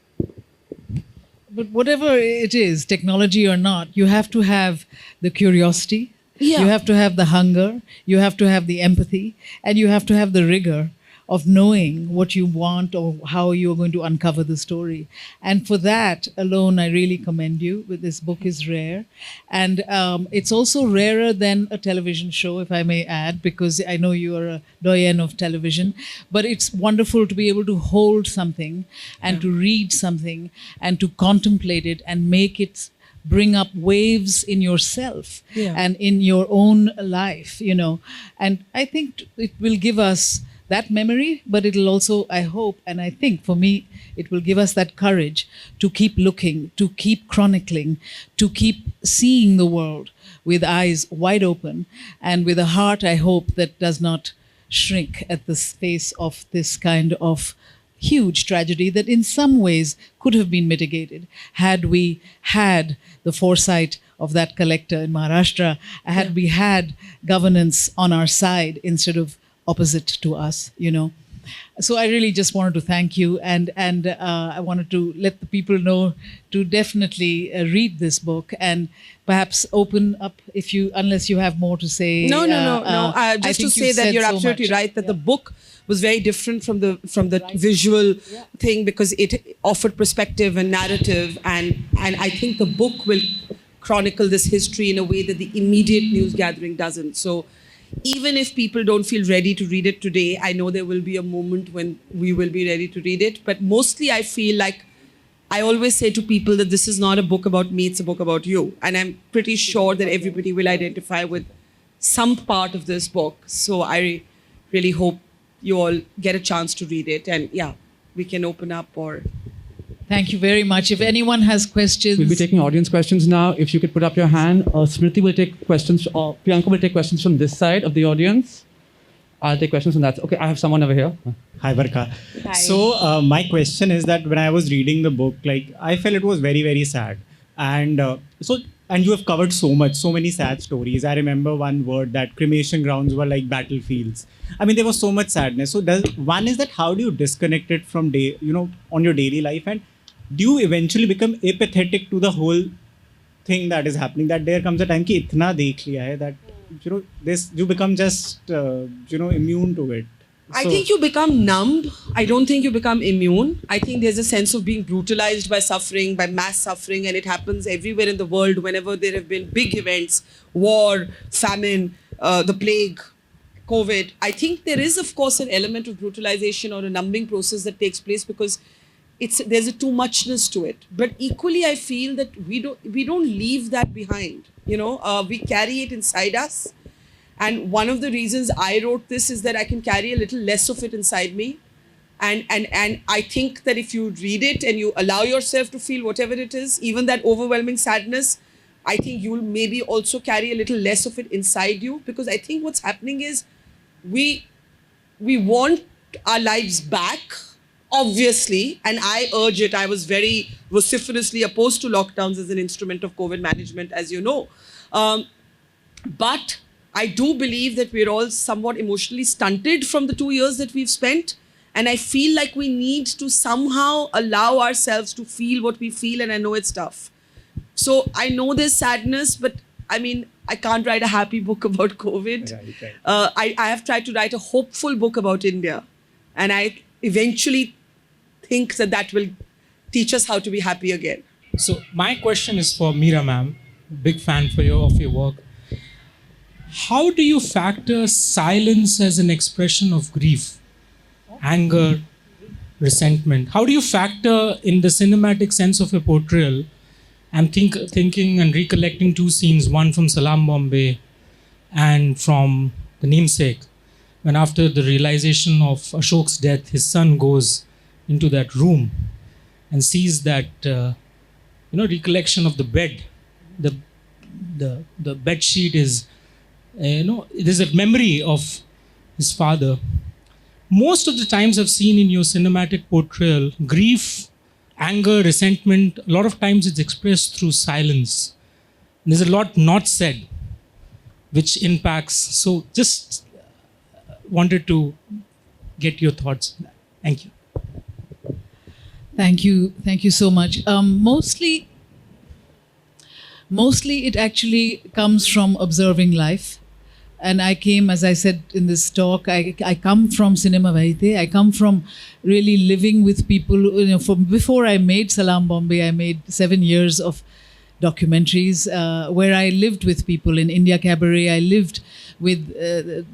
[SPEAKER 1] But whatever it is, technology or not, you have to have the curiosity, you have to have the hunger, you have to have the empathy, and you have to have the rigor of knowing what you want or how you're going to uncover the story. And for that alone, I really commend you. This book is rare. And it's also rarer than a television show, if I may add, because I know you are a doyen of television. But it's wonderful to be able to hold something and to read something and to contemplate it and make it bring up waves in yourself and in your own life, And I think it will give us that memory, but it'll also, I hope, and I think for me, it will give us that courage to keep looking, to keep chronicling, to keep seeing the world with eyes wide open and with a heart, I hope, that does not shrink at the face of this kind of huge tragedy that in some ways could have been mitigated had we had the foresight of that collector in Maharashtra, had we had governance on our side instead of opposite to us, So I really just wanted to thank you, and I wanted to let the people know to definitely read this book and perhaps open up unless you have more to say.
[SPEAKER 2] No. Just to say that you're absolutely right that the book was very different from the visual thing because it offered perspective and narrative, and I think the book will chronicle this history in a way that the immediate news gathering doesn't. So even if people don't feel ready to read it today, I know there will be a moment when we will be ready to read it. But mostly I feel like I always say to people that this is not a book about me, it's a book about you. And I'm pretty sure that everybody will identify with some part of this book. So I really hope you all get a chance to read it. And we can open up or
[SPEAKER 1] Thank you very much. If anyone has questions.
[SPEAKER 3] We'll be taking audience questions now. If you could put up your hand. Smriti will take questions, or Priyanka will take questions from this side of the audience. I'll take questions from that. Okay, I have someone over here.
[SPEAKER 4] Hi, Barkha.
[SPEAKER 2] Hi.
[SPEAKER 4] So my question is that when I was reading the book, like I felt it was very, very sad. And and you have covered so many sad stories. I remember one word that cremation grounds were like battlefields. I mean, there was so much sadness. So one is that how do you disconnect it from on your daily life, and do you eventually become apathetic to the whole thing that is happening? That there comes a time ki itna dekh liya hai that you become just immune to it.
[SPEAKER 2] I think you become numb. I don't think you become immune. I think there's a sense of being brutalized by suffering, by mass suffering, and it happens everywhere in the world whenever there have been big events, war, famine, the plague, COVID. I think there is, of course, an element of brutalization or a numbing process that takes place because there's a too muchness to it. But equally, I feel that we don't leave that behind. We carry it inside us. And one of the reasons I wrote this is that I can carry a little less of it inside me. And I think that if you read it and you allow yourself to feel whatever it is, even that overwhelming sadness, I think you'll maybe also carry a little less of it inside you. Because I think what's happening is we want our lives back, obviously, and I urge it. I was very vociferously opposed to lockdowns as an instrument of COVID management, as you know. But I do believe that we're all somewhat emotionally stunted from the 2 years that we've spent. And I feel like we need to somehow allow ourselves to feel what we feel. And I know it's tough. So I know there's sadness, but I mean, I can't write a happy book about COVID. Right. I have tried to write a hopeful book about India. And I eventually think that will teach us how to be happy again.
[SPEAKER 5] So my question is for Mira ma'am, big fan of your work. How do you factor silence as an expression of grief, anger, resentment? How do you factor in the cinematic sense of a portrayal? I'm thinking and recollecting two scenes, one from Salam Bombay and from The Namesake, when after the realization of Ashok's death, his son goes into that room and sees that, recollection of the bed. The bed sheet is, it is a memory of his father. Most of the times I've seen in your cinematic portrayal, grief, anger, resentment, a lot of times it's expressed through silence. There's a lot not said, which impacts. So just wanted to get your thoughts on that. Thank you.
[SPEAKER 1] Thank you. Thank you so much. Mostly it actually comes from observing life. And I came, as I said in this talk, I come from Cinema Vahite. I come from really living with people. From before I made Salam Bombay, I made 7 years of documentaries where I lived with people in India Cabaret. I lived with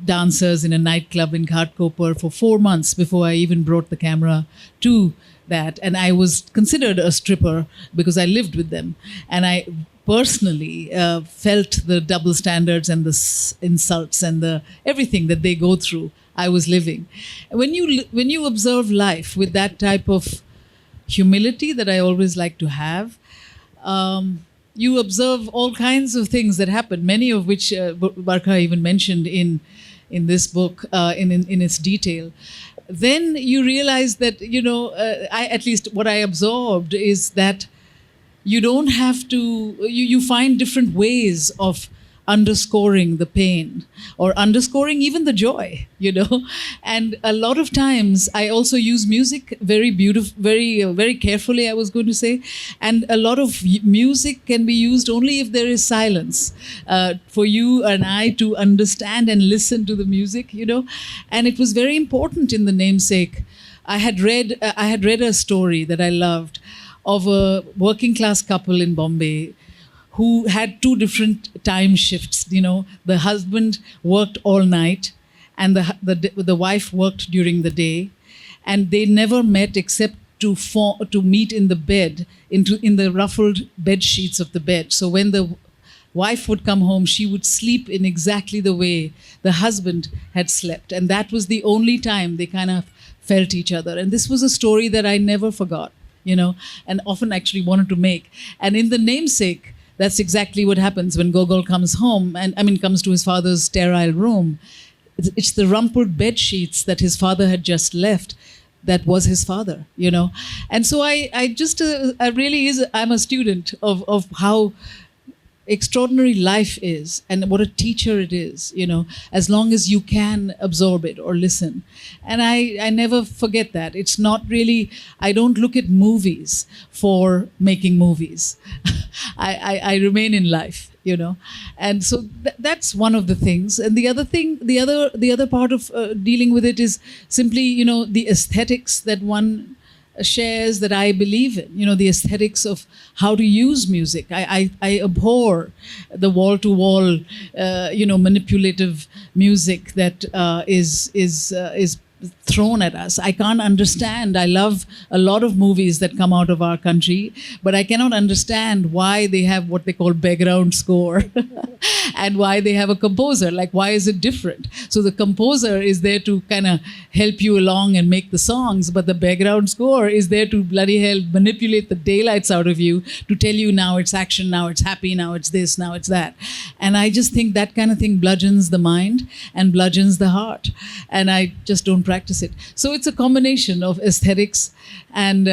[SPEAKER 1] dancers in a nightclub in Ghatkopar for 4 months before I even brought the camera to that. And I was considered a stripper because I lived with them. And I personally felt the double standards and the insults and the everything that they go through. I was living. When you observe life with that type of humility that I always like to have, you observe all kinds of things that happen, many of which Barkha even mentioned in this book in its detail. Then you realize that, at least what I absorbed is that you don't have to, you find different ways of underscoring the pain or underscoring even the joy, And a lot of times I also use music very beautiful, very carefully, I was going to say. And a lot of music can be used only if there is silence for you and I to understand and listen to the music, And it was very important in The Namesake. I had read a story that I loved of a working class couple in Bombay who had 2 different time shifts. The husband worked all night and the wife worked during the day, and they never met except to meet in the bed, in the ruffled bed sheets of the bed. So when the wife would come home, she would sleep in exactly the way the husband had slept, and that was the only time they kind of felt each other. And this was a story that I never forgot. and often actually wanted to make. And in The Namesake, that's exactly what happens when Gogol comes home, comes to his father's sterile room. It's the rumpled bed sheets that his father had just left that was his father, And so I'm a student of how extraordinary life is and what a teacher it is, as long as you can absorb it or listen. And I never forget that. It's not really, I don't look at movies for making movies. I remain in life, And so that's one of the things. And the other part of dealing with it is simply, the aesthetics that one shares that I believe in, the aesthetics of how to use music. I abhor the wall-to-wall, manipulative music that is thrown at us. I can't understand. I love a lot of movies that come out of our country, but I cannot understand why they have what they call background score and why they have a composer. Like, why is it different? So the composer is there to kind of help you along and make the songs, but the background score is there to bloody hell manipulate the daylights out of you to tell you now it's action, now it's happy, now it's this, now it's that. And I just think that kind of thing bludgeons the mind and bludgeons the heart. And I just don't practice it. So it's a combination of aesthetics and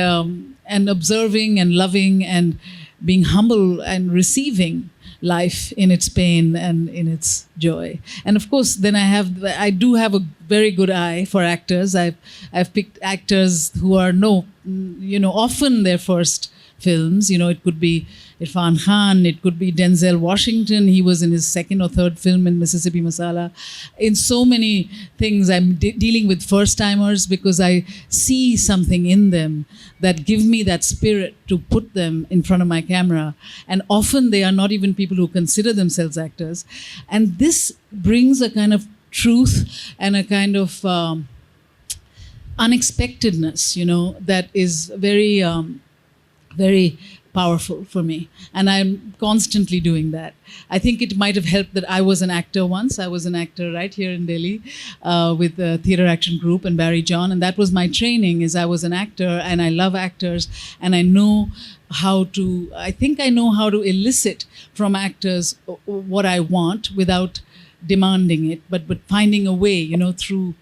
[SPEAKER 1] observing and loving and being humble and receiving life in its pain and in its joy. And of course, then I do have a very good eye for actors. I've picked actors who are often their first films. It could be Irfan Khan, it could be Denzel Washington. He was in his second or third film in Mississippi Masala. In so many things, I'm dealing with first-timers because I see something in them that give me that spirit to put them in front of my camera. And often they are not even people who consider themselves actors. And this brings a kind of truth and a kind of unexpectedness, that is very, very powerful for me. And I'm constantly doing that. I think it might have helped that I was an actor once. I was an actor right here in Delhi with the Theatre Action Group and Barry John. And that was my training, is I was an actor and I love actors. And I know how to elicit from actors what I want without demanding it, but finding a way, through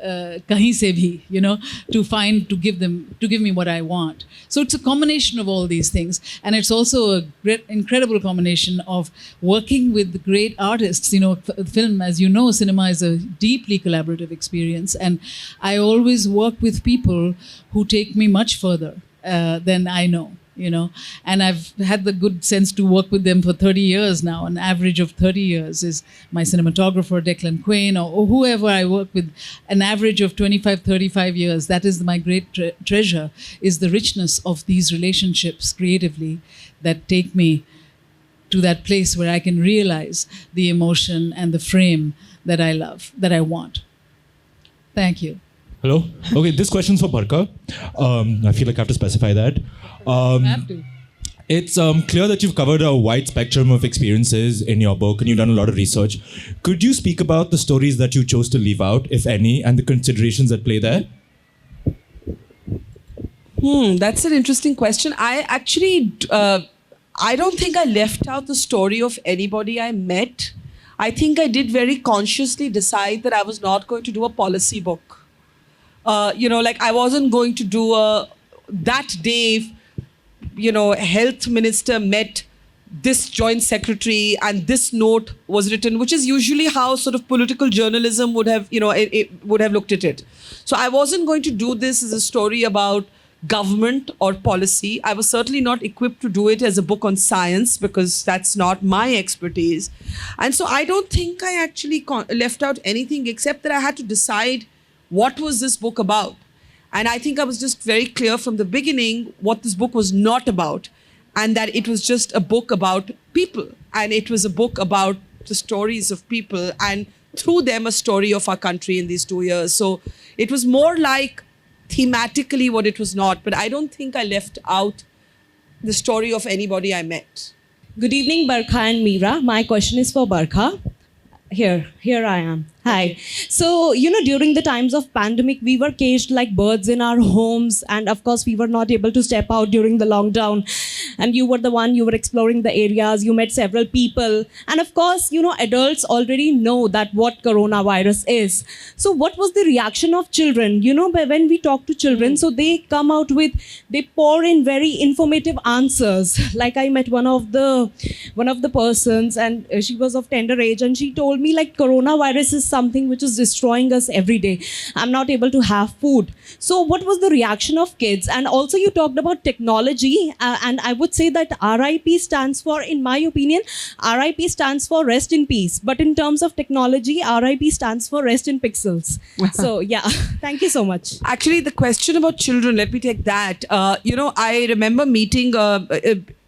[SPEAKER 1] kahin se bhi, to give me what I want. So it's a combination of all these things, and it's also a great, incredible combination of working with great artists. Film, as you know, cinema is a deeply collaborative experience, and I always work with people who take me much further than I know. And I've had the good sense to work with them for 30 years now. An average of 30 years is my cinematographer, Declan Quain, or whoever I work with, an average of 25, 35 years. That is my great treasure, is the richness of these relationships creatively that take me to that place where I can realize the emotion and the frame that I love, that I want. Thank you.
[SPEAKER 6] Hello? Okay, this question's for Barkha. I feel like I have to specify that.
[SPEAKER 1] I have to.
[SPEAKER 6] It's clear that you've covered a wide spectrum of experiences in your book and you've done a lot of research. Could you speak about the stories that you chose to leave out, if any, and the considerations at play there?
[SPEAKER 2] That's an interesting question. I actually, I don't think I left out the story of anybody I met. I think I did very consciously decide that I was not going to do a policy book. I wasn't going to do that day, health minister met this joint secretary and this note was written, which is usually how sort of political journalism would have, it would have looked at it. So I wasn't going to do this as a story about government or policy. I was certainly not equipped to do it as a book on science because that's not my expertise. And so I don't think I actually left out anything except that I had to decide what was this book about. And I think I was just very clear from the beginning what this book was not about, and that it was just a book about people. And it was a book about the stories of people, and through them a story of our country in these 2 years. So it was more like thematically what it was not, but I don't think I left out the story of anybody I met.
[SPEAKER 7] Good evening, Barkha and Mira. My question is for Barkha. Here I am. Hi. So, during the times of pandemic, we were caged like birds in our homes. And of course, we were not able to step out during the lockdown. And you were exploring the areas, you met several people. And of course, adults already know that what coronavirus is. So what was the reaction of children? When we talk to children, so they pour in very informative answers. Like I met one of the persons, and she was of tender age, and she told me like coronavirus is something which is destroying us every day. I'm not able to have food. So what was the reaction of kids? And also you talked about technology, and I would say that RIP stands for, in my opinion, RIP stands for rest in peace. But in terms of technology, RIP stands for rest in pixels. So yeah, thank you so much.
[SPEAKER 2] Actually, the question about children, let me take that. I remember meeting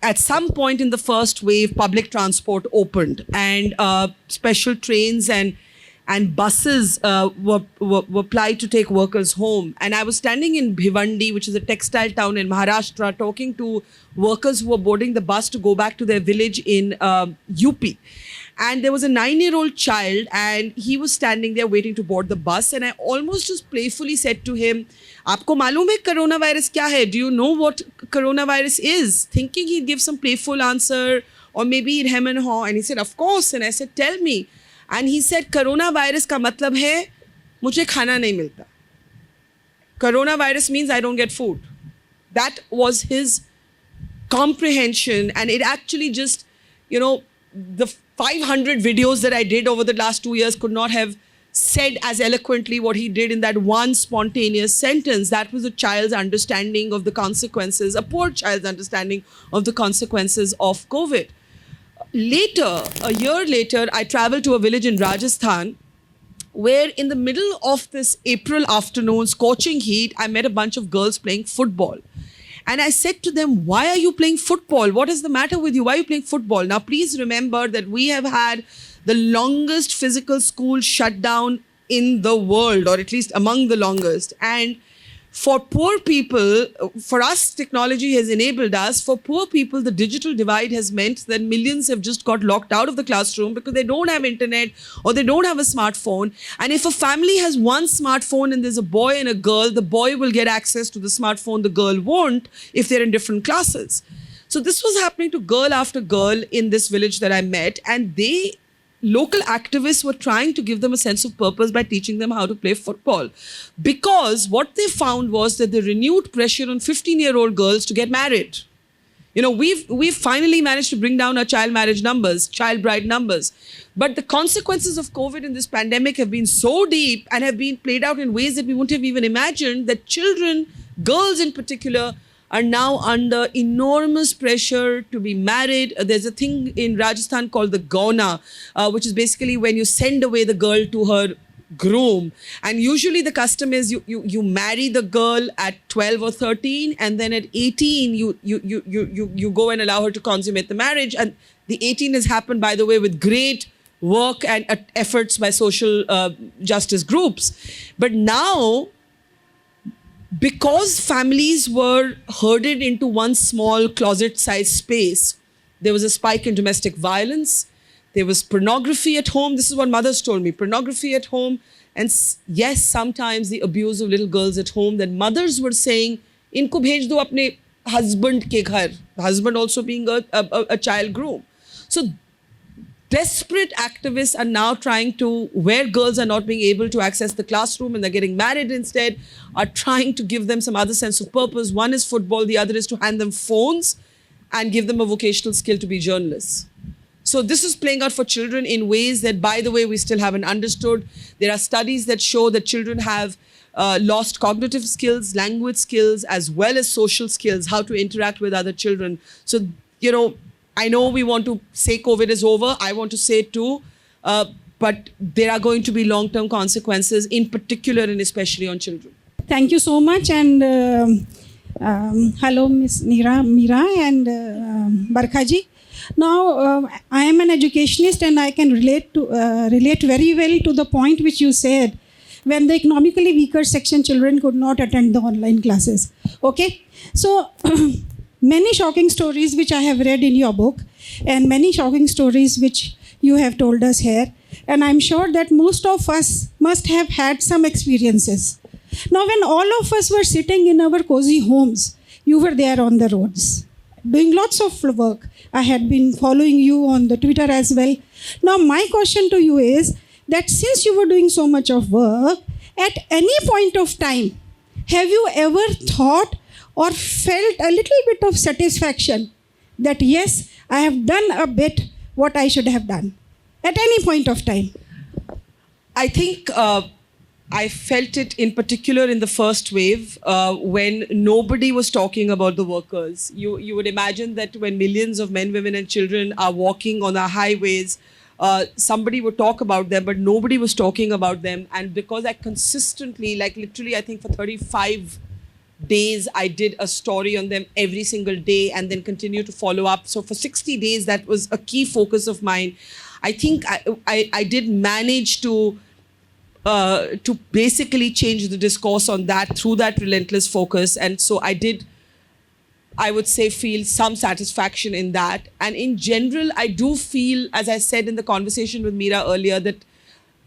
[SPEAKER 2] at some point in the first wave, public transport opened, and special trains and buses were plied to take workers home. And I was standing in Bhivandi, which is a textile town in Maharashtra, talking to workers who were boarding the bus to go back to their village in UP. And there was a 9-year-old child, and he was standing there waiting to board the bus. And I almost just playfully said to him, "Aapko malum hai coronavirus kya hai? Do you know what coronavirus is?" Thinking he'd give some playful answer, or maybe he'd hem and haw. And he said, "Of course." And I said, "Tell me." And he said, "Coronavirus ka matlab hai, mujhe khana nahi milta. Coronavirus means I don't get food." That was his comprehension. And it actually just, the 500 videos that I did over the last 2 years could not have said as eloquently what he did in that one spontaneous sentence. That was a child's understanding of the consequences, a poor child's understanding of the consequences of COVID. Later, a year later, I traveled to a village in Rajasthan where in the middle of this April afternoon, scorching heat, I met a bunch of girls playing football. And I said to them, "Why are you playing football? What is the matter with you? Why are you playing football?" Now, please remember that we have had the longest physical school shutdown in the world, or at least among the longest. And for poor people, for us, technology has enabled us. For poor people, the digital divide has meant that millions have just got locked out of the classroom because they don't have internet or they don't have a smartphone. And if a family has one smartphone and there's a boy and a girl, the boy will get access to the smartphone, the girl won't if they're in different classes. So this was happening to girl after girl in this village that I met, and local activists were trying to give them a sense of purpose by teaching them how to play football. Because what they found was that the renewed pressure on 15-year-old girls to get married. We've finally managed to bring down our child bride numbers. But the consequences of COVID in this pandemic have been so deep and have been played out in ways that we wouldn't have even imagined, that children, girls in particular, are now under enormous pressure to be married. There's a thing in Rajasthan called the Gauna, which is basically when you send away the girl to her groom. And usually the custom is you marry the girl at 12 or 13, and then at 18 you go and allow her to consummate the marriage. And the 18 has happened, by the way, with great work and efforts by social justice groups. But now, because families were herded into one small closet-sized space, there was a spike in domestic violence. There was pornography at home. This is what mothers told me. Pornography at home. And yes, sometimes the abuse of little girls at home, that mothers were saying, "Inko bhej do apne husband ke ghar." Husband also being a child groom. So desperate activists are now trying to, where girls are not being able to access the classroom and they're getting married instead, are trying to give them some other sense of purpose. One is football, the other is to hand them phones and give them a vocational skill to be journalists. So this is playing out for children in ways that, by the way, we still haven't understood. There are studies that show that children have lost cognitive skills, language skills, as well as social skills, how to interact with other children. So, I know we want to say COVID is over. I want to say it too. But there are going to be long-term consequences, in particular and especially on children.
[SPEAKER 8] Thank you so much. And hello, Miss Mira and Barkha ji. Now, I am an educationist and I can relate very well to the point which you said, when the economically weaker section children could not attend the online classes. Okay? So, many shocking stories which I have read in your book, and many shocking stories which you have told us here. And I'm sure that most of us must have had some experiences. Now, when all of us were sitting in our cozy homes, you were there on the roads, doing lots of work. I had been following you on the Twitter as well. Now, my question to you is that since you were doing so much of work, at any point of time, have you ever thought or felt a little bit of satisfaction that yes, I have done a bit what I should have done at any point of time?
[SPEAKER 2] I think I felt it in particular in the first wave when nobody was talking about the workers. You would imagine that when millions of men, women and children are walking on our highways, somebody would talk about them, but nobody was talking about them. And because I consistently, like literally, I think for 35 days, I did a story on them every single day and then continue to follow up. So for 60 days, that was a key focus of mine. I think I did manage to basically change the discourse on that through that relentless focus. And so I did, I would say, feel some satisfaction in that. And in general, I do feel, as I said in the conversation with Mira earlier, that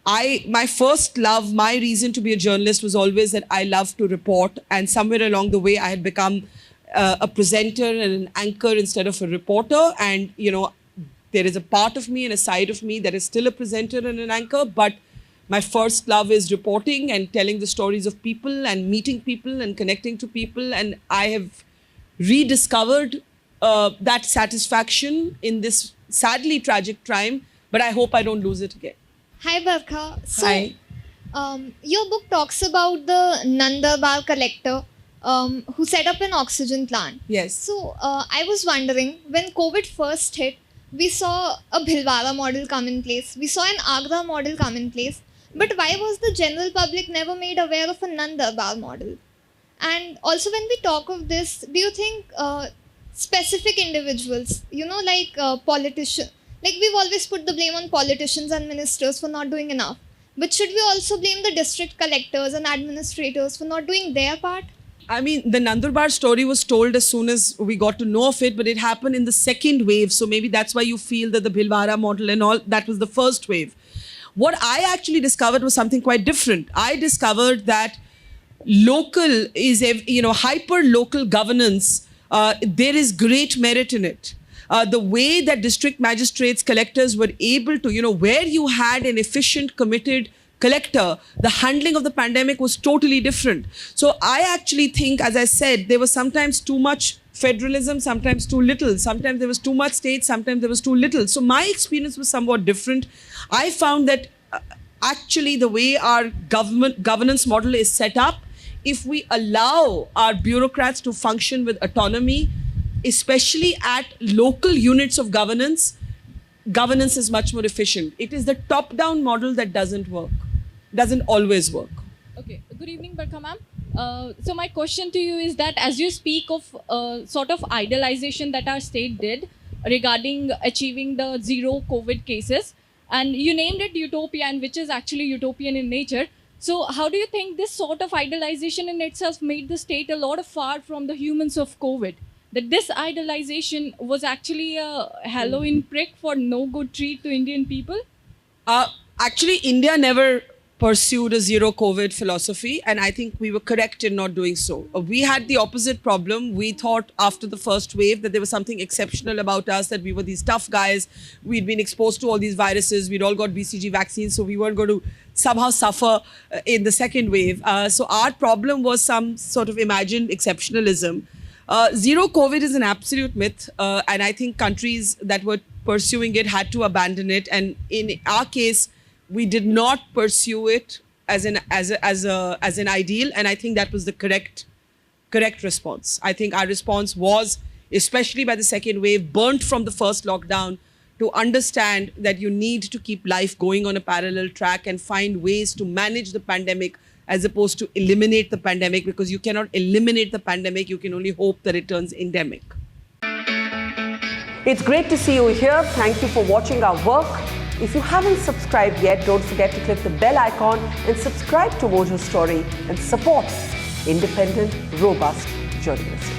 [SPEAKER 2] my first love, my reason to be a journalist was always that I love to report. And somewhere along the way, I had become a presenter and an anchor instead of a reporter. And, you know, there is a part of me and a side of me that is still a presenter and an anchor. But my first love is reporting and telling the stories of people and meeting people and connecting to people. And I have rediscovered that satisfaction in this sadly tragic time, but I hope I don't lose it again.
[SPEAKER 9] Hi Barkha. So,
[SPEAKER 2] Hi.
[SPEAKER 9] Your book talks about the Nandabar collector who set up an oxygen plant.
[SPEAKER 2] Yes.
[SPEAKER 9] So I was wondering, when COVID first hit, we saw a Bhilwara model come in place. We saw an Agra model come in place. But why was the general public never made aware of a Nandabar model? And also when we talk of this, do you think specific individuals, you know, like politicians, like we've always put the blame on politicians and ministers for not doing enough. But should we also blame the district collectors and administrators for not doing their part?
[SPEAKER 2] I mean, the Nandabar story was told as soon as we got to know of it, but it happened in the second wave. So maybe that's why you feel that the Bhilwara model and all, that was the first wave. What I actually discovered was something quite different. I discovered that local is, you know, hyper-local governance, there is great merit in it. The way that district magistrates, collectors were able to, you know, where you had an efficient, committed collector, the handling of the pandemic was totally different. So I actually think, as I said, there was sometimes too much federalism, sometimes too little. Sometimes there was too much state, sometimes there was too little. So my experience was somewhat different. I found that actually the way our governance model is set up, if we allow our bureaucrats to function with autonomy, especially at local units of governance, governance is much more efficient. It is the top-down model that doesn't work, doesn't always work.
[SPEAKER 10] Okay, good evening, Barkha ma'am. So my question to you is that as you speak of sort of idealization that our state did regarding achieving the zero COVID cases, and you named it utopia, and which is actually utopian in nature. So how do you think this sort of idealization in itself made the state a lot far from the humans of COVID? That this idealization was actually a Halloween prick for no good treat to Indian people?
[SPEAKER 2] Actually, India never pursued a zero COVID philosophy, and I think we were correct in not doing so. We had the opposite problem. We thought after the first wave that there was something exceptional about us, that we were these tough guys. We'd been exposed to all these viruses. We'd all got BCG vaccines, so we weren't going to somehow suffer in the second wave. So our problem was some sort of imagined exceptionalism. Zero COVID is an absolute myth, and I think countries that were pursuing it had to abandon it. And in our case, we did not pursue it as an ideal, and I think that was the correct response. I think our response was, especially by the second wave, burnt from the first lockdown, to understand that you need to keep life going on a parallel track and find ways to manage the pandemic as opposed to eliminate the pandemic, because you cannot eliminate the pandemic, you can only hope that it turns endemic.
[SPEAKER 11] It's great to see you here. Thank you for watching our work. If you haven't subscribed yet, don't forget to click the bell icon and subscribe to Mojo Story and support independent, robust journalism.